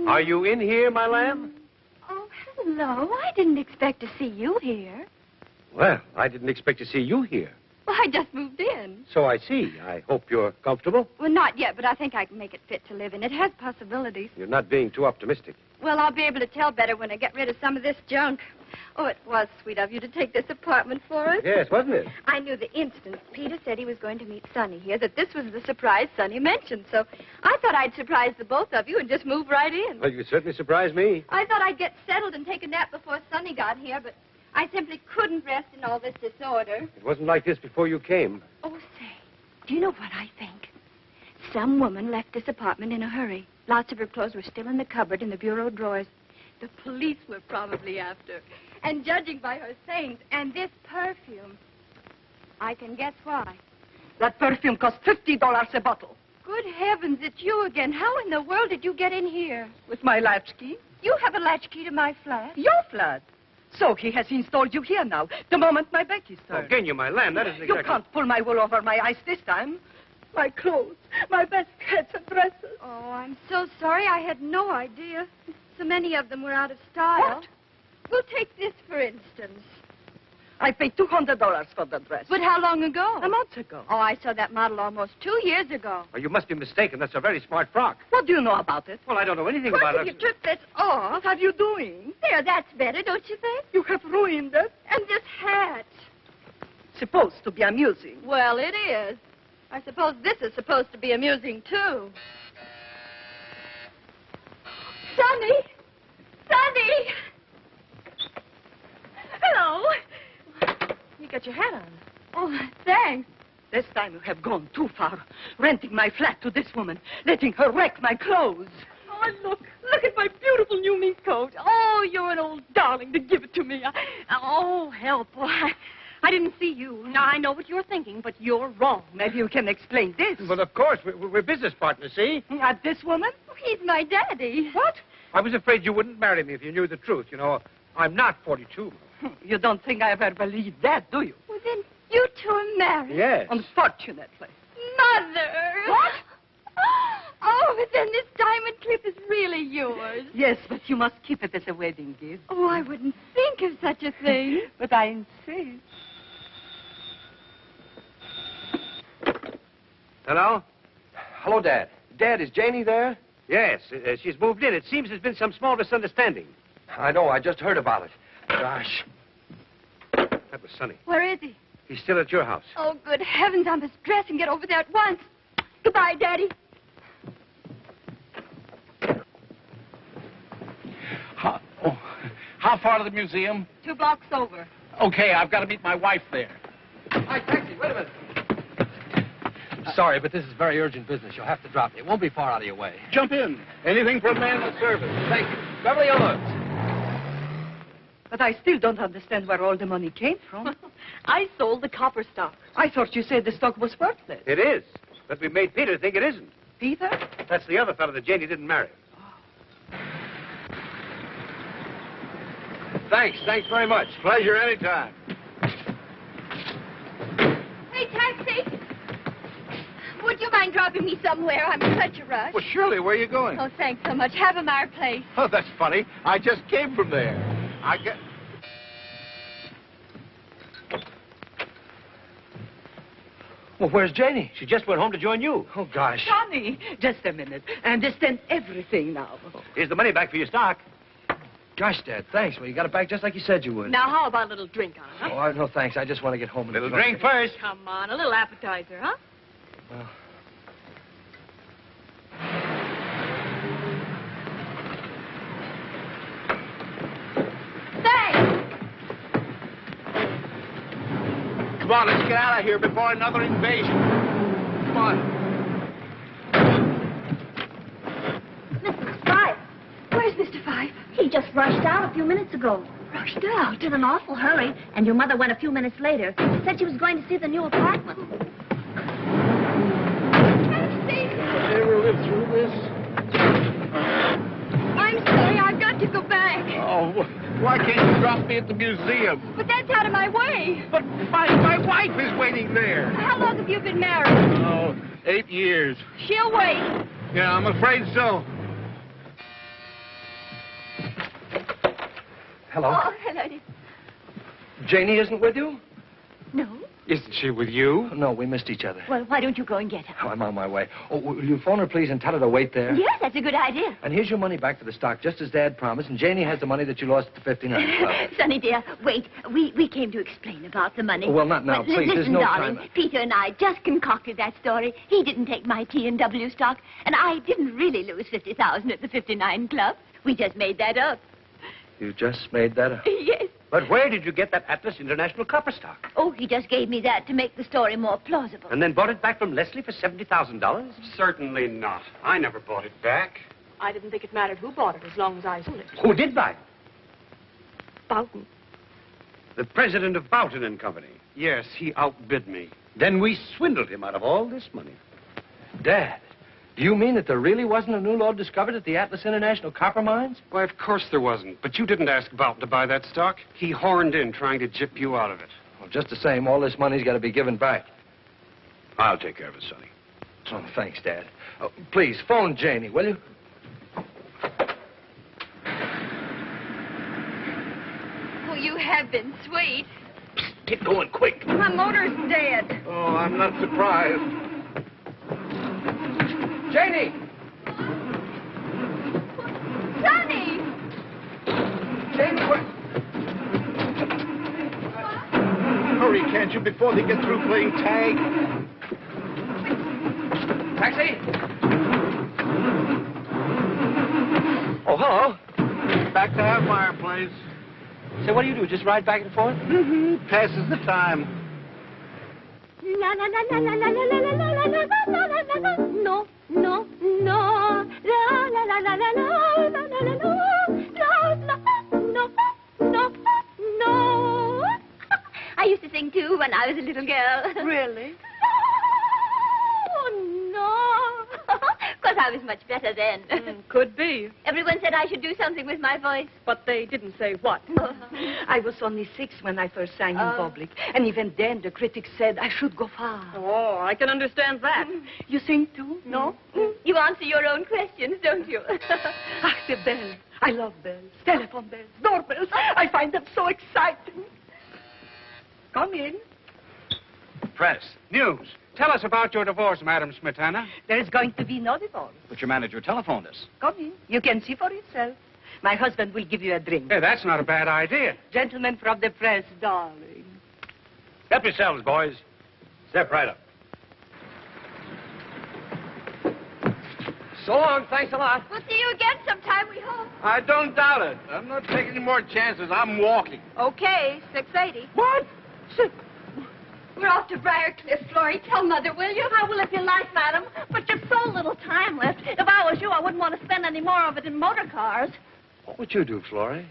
Speaker 7: Are you in here, my lamb?
Speaker 5: Oh, hello. I didn't expect to see you here.
Speaker 7: Well, I didn't expect to see you here.
Speaker 5: Well, I just moved in.
Speaker 7: So I see. I hope you're comfortable.
Speaker 5: Well, not yet, but I think I can make it fit to live in. It has possibilities.
Speaker 7: You're not being too optimistic.
Speaker 5: Well, I'll be able to tell better when I get rid of some of this junk. Oh, it was sweet of you to take this apartment for us.
Speaker 7: Yes, wasn't it?
Speaker 5: I knew the instant Peter said he was going to meet Sonny here that this was the surprise Sonny mentioned. So I thought I'd surprise the both of you and just move right in.
Speaker 7: Well, you certainly surprised me.
Speaker 5: I thought I'd get settled and take a nap before Sonny got here, but I simply couldn't rest in all this disorder.
Speaker 7: It wasn't like this before you came.
Speaker 5: Oh, say, do you know what I think? Some woman left this apartment in a hurry. Lots of her clothes were still in the cupboard in the bureau drawers. The police were probably after. And judging by her things and this perfume, I can guess why.
Speaker 3: That perfume costs $50 a bottle.
Speaker 5: Good heavens, it's you again. How in the world did you get in here?
Speaker 3: With my latchkey.
Speaker 5: You have a latchkey to my flat?
Speaker 3: Your flat. So he has installed you here now, the moment my back is turned.
Speaker 7: Oh, Genya, my lamb, that isn't exactly...
Speaker 3: You can't pull my wool over my eyes this time. My clothes, my best hats and dresses.
Speaker 5: Oh, I'm so sorry. I had no idea. So many of them were out of style.
Speaker 3: What?
Speaker 5: We'll take this, for instance.
Speaker 3: I paid $200 for the dress.
Speaker 5: But how long ago?
Speaker 3: A month ago.
Speaker 5: Oh, I saw that model almost 2 years ago.
Speaker 7: Oh, you must be mistaken. That's a very smart frock.
Speaker 3: What do you know about it?
Speaker 7: Well, I don't know anything
Speaker 5: Of course,
Speaker 7: about
Speaker 5: if
Speaker 7: it.
Speaker 5: you took this off...
Speaker 3: What are you doing?
Speaker 5: There, that's better, don't you think?
Speaker 3: You have ruined it.
Speaker 5: And this hat.
Speaker 3: Supposed to be amusing.
Speaker 5: Well, it is. I suppose this is supposed to be amusing, too. Sonny! Sonny! Hello.
Speaker 2: You got your hat on.
Speaker 5: Oh, thanks.
Speaker 3: This time you have gone too far. Renting my flat to this woman. Letting her wreck my clothes.
Speaker 2: Oh, look at my beautiful new mink coat. Oh, you're an old darling to give it to me. Oh, help. Oh, I didn't see you. Now, I know what you're thinking, but you're wrong.
Speaker 3: Maybe you can explain this.
Speaker 7: Well, of course. We're business partners, see?
Speaker 3: At this woman?
Speaker 5: He's my daddy.
Speaker 3: What?
Speaker 7: I was afraid you wouldn't marry me if you knew the truth. You know, I'm not 42.
Speaker 3: You don't think I ever believed that, do you?
Speaker 5: Well, then you two are married.
Speaker 7: Yes.
Speaker 3: Unfortunately.
Speaker 5: Mother!
Speaker 3: What?
Speaker 5: Oh, but then this diamond clip is really yours.
Speaker 3: Yes, but you must keep it as a wedding gift.
Speaker 5: Oh, I wouldn't think of such a thing.
Speaker 3: But I insist.
Speaker 7: Hello?
Speaker 12: Hello, Dad. Dad, is Janie there?
Speaker 7: Yes, she's moved in. It seems there's been some small misunderstanding.
Speaker 12: I know. I just heard about it. Gosh.
Speaker 7: That was Sonny.
Speaker 5: Where is he?
Speaker 7: He's still at your house.
Speaker 5: Oh, good heavens, I must dress and get over there at once. Goodbye, Daddy.
Speaker 11: How far to the museum?
Speaker 5: 2 blocks over.
Speaker 11: Okay, I've got to meet my wife there.
Speaker 12: Hi, taxi. Wait a minute. Sorry, but this is very urgent business. You'll have to drop me. It won't be far out of your way.
Speaker 11: Jump in. Anything for a man of service.
Speaker 12: Thank you. Beverly Hills.
Speaker 3: But I still don't understand where all the money came from.
Speaker 2: I sold the copper stock.
Speaker 3: I thought you said the stock was worthless.
Speaker 7: It is. But we made Peter think it isn't.
Speaker 3: Peter?
Speaker 7: That's the other fellow that Janie didn't marry.
Speaker 12: Thanks very much.
Speaker 11: Pleasure anytime.
Speaker 5: Hey, taxi. Would you mind dropping me somewhere? I'm in such a rush.
Speaker 11: Well, Shirley, where are you going?
Speaker 5: Oh, thanks so much. Have a Marr place.
Speaker 11: Oh, that's funny. I just came from there. I get...
Speaker 12: Well, where's Janie?
Speaker 7: She just went home to join you.
Speaker 12: Oh, gosh.
Speaker 3: Johnny, just a minute. I understand everything now.
Speaker 7: Here's the money back for your stock.
Speaker 12: Gosh, Dad, thanks. Well, you got it back just like you said you would.
Speaker 2: Now, how about a little drink on it, huh?
Speaker 12: Oh, no, thanks. I just want to get home and...
Speaker 7: Little drink first.
Speaker 2: Come on, a little appetizer, huh?
Speaker 12: Well...
Speaker 11: Come on, let's get out of here before another invasion. Come on.
Speaker 4: Mr. Five.
Speaker 5: Where's Mr. Five?
Speaker 4: He just rushed out a few minutes ago.
Speaker 5: Rushed out?
Speaker 4: In an awful hurry, and your mother went a few minutes later. Said she was going to see the new apartment.
Speaker 11: Ever live through this?
Speaker 5: I'm sorry, I've got to go back.
Speaker 11: Oh, why can't you drop me at the museum?
Speaker 5: But that's Get out of my way.
Speaker 21: But my wife is waiting there.
Speaker 5: How long have you been married?
Speaker 21: Oh, 8 years.
Speaker 5: She'll wait.
Speaker 21: Yeah, I'm afraid so.
Speaker 12: Hello.
Speaker 4: Oh, hello, dear.
Speaker 12: Janie isn't with you?
Speaker 4: No?
Speaker 12: Isn't she with you? No, we missed each other.
Speaker 4: Well, why don't you go and get her?
Speaker 12: Oh, I'm on my way. Oh, will you phone her, please, and tell her to wait there?
Speaker 4: Yes, that's a good idea.
Speaker 12: And here's your money back for the stock, just as Dad promised, and Janie has the money that you lost at the 59 Club.
Speaker 4: Sonny, dear, wait. We came to explain about the money.
Speaker 12: Oh, well, not now,
Speaker 4: But
Speaker 12: please. There's
Speaker 4: listen,
Speaker 12: no
Speaker 4: darling,
Speaker 12: time.
Speaker 4: Peter and I just concocted that story. He didn't take my T&W stock, and I didn't really lose 50,000 at the 59 Club. We just made that up.
Speaker 12: You just made that up.
Speaker 4: Yes.
Speaker 17: But where did you get that Atlas International copper stock?
Speaker 4: Oh, he just gave me that to make the story more plausible.
Speaker 17: And then bought it back from Leslie for $70,000?
Speaker 6: Certainly not. I never bought it back.
Speaker 2: I didn't think it mattered who bought it as long as I sold it.
Speaker 17: Who did buy it?
Speaker 2: Barton.
Speaker 17: The president of Barton and Company.
Speaker 6: Yes, he outbid me.
Speaker 17: Then we swindled him out of all this money.
Speaker 12: Dad, do you mean that there really wasn't a new lode discovered at the Atlas International Copper Mines?
Speaker 6: Why, of course there wasn't. But you didn't ask Barton to buy that stock. He horned in trying to gyp you out of it.
Speaker 12: Well, just the same, all this money's got to be given back.
Speaker 17: I'll take care of it, Sonny.
Speaker 12: Oh, thanks, Dad. Oh, please, phone Janie, will you?
Speaker 5: Oh, you have been sweet.
Speaker 17: Get going quick.
Speaker 5: My motor's dead.
Speaker 21: Oh, I'm not surprised.
Speaker 12: Janie!
Speaker 5: Sonny!
Speaker 12: Janie, what?
Speaker 21: Hurry, can't you, before they get through playing tag?
Speaker 12: Taxi? Oh, hello.
Speaker 21: Back to our fireplace.
Speaker 12: Say, what do? Just ride back and forth?
Speaker 21: Mm-hmm. Passes the time.
Speaker 4: La la la la la la la la la la la la la la. No, no, no. La la la la la la la la la la. La la no no no. I used to sing too when I was a little girl.
Speaker 2: Really?
Speaker 4: Oh no. Of course, I was much better then.
Speaker 2: Could be.
Speaker 4: Everyone said I should do something with my voice.
Speaker 2: But they didn't say what.
Speaker 3: I was only 6 when I first sang in public. And even then, the critics said I should go far.
Speaker 2: Oh, I can understand that.
Speaker 3: You sing too? No?
Speaker 4: You answer your own questions, don't you?
Speaker 3: Ah, the bells. I love bells. Telephone bells, doorbells. I find them so exciting. Come in.
Speaker 6: Press. News. Tell us about your divorce, Madam Smetana.
Speaker 3: There's going to be no divorce.
Speaker 13: But your manager telephoned us.
Speaker 3: Come in. You can see for yourself. My husband will give you a drink.
Speaker 6: Hey, that's not a bad idea.
Speaker 3: Gentlemen from the press, darling.
Speaker 17: Help yourselves, boys. Step right up.
Speaker 12: So long. Thanks a lot.
Speaker 5: We'll see you again sometime, we hope.
Speaker 21: I don't doubt it. I'm not taking any more chances. I'm walking.
Speaker 5: Okay, 6:80.
Speaker 21: What?
Speaker 5: We're off to Briarcliff, Florrie. Tell Mother, will you?
Speaker 8: I will if you like, madam. But there's so little time left. If I was you, I wouldn't want to spend any more of it in motor cars.
Speaker 12: What would you do, Florrie?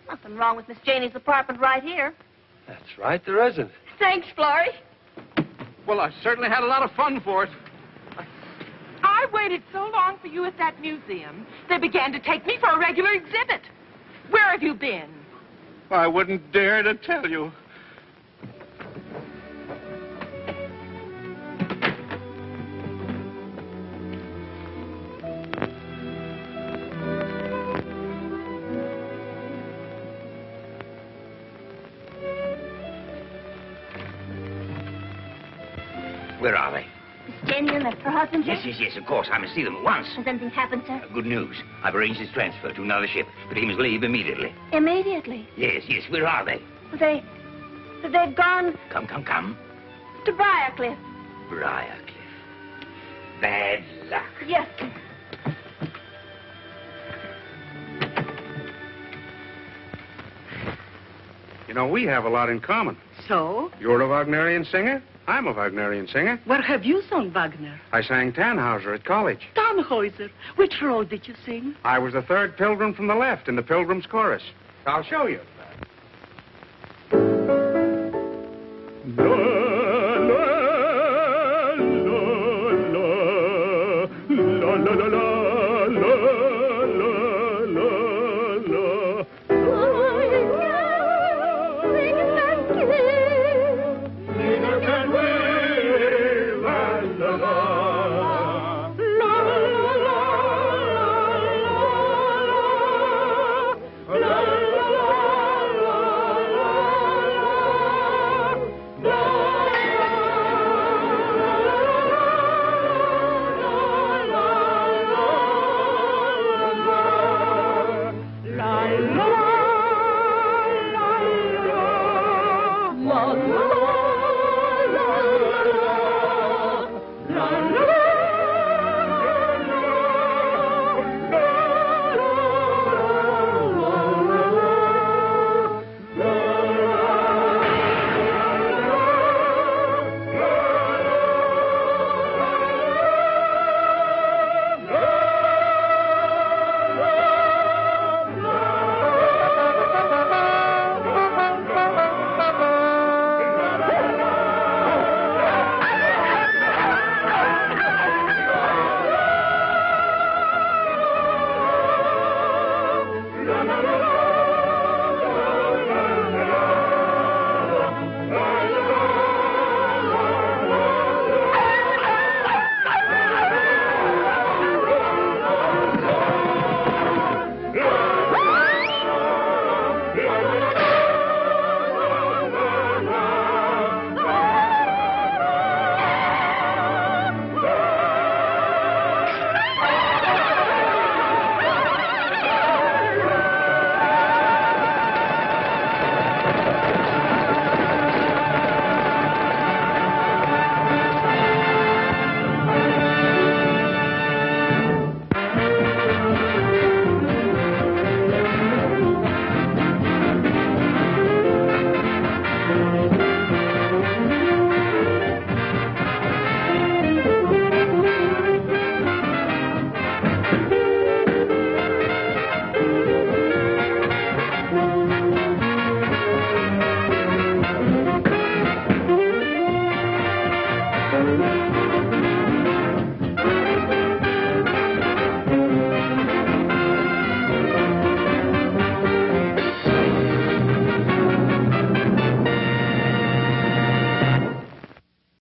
Speaker 8: Nothing wrong with Miss Janie's apartment right here.
Speaker 12: That's right, there isn't.
Speaker 8: Thanks, Florrie.
Speaker 21: Well, I certainly had a lot of fun for it.
Speaker 10: I waited so long for you at that museum, they began to take me for a regular exhibit. Where have you been?
Speaker 21: I wouldn't dare to tell you.
Speaker 23: Where are they?
Speaker 8: Miss Janie and her husband, sir?
Speaker 23: Yes, of course. I must see them at once.
Speaker 8: Has anything happened, sir?
Speaker 23: Good news. I've arranged his transfer to another ship, but he must leave immediately.
Speaker 8: Immediately.
Speaker 23: Yes. Where are they?
Speaker 8: They've gone
Speaker 23: Come.
Speaker 8: to Briarcliff.
Speaker 23: Briarcliff. Bad luck.
Speaker 8: Yes, sir.
Speaker 6: You know, we have a lot in common.
Speaker 3: So?
Speaker 6: You're a Wagnerian singer. I'm a Wagnerian singer.
Speaker 3: Where have you sung Wagner?
Speaker 6: I sang Tannhauser at college.
Speaker 3: Tannhäuser. Which role did you sing?
Speaker 6: I was the third pilgrim from the left in the Pilgrim's Chorus. I'll show you.
Speaker 4: Thank you.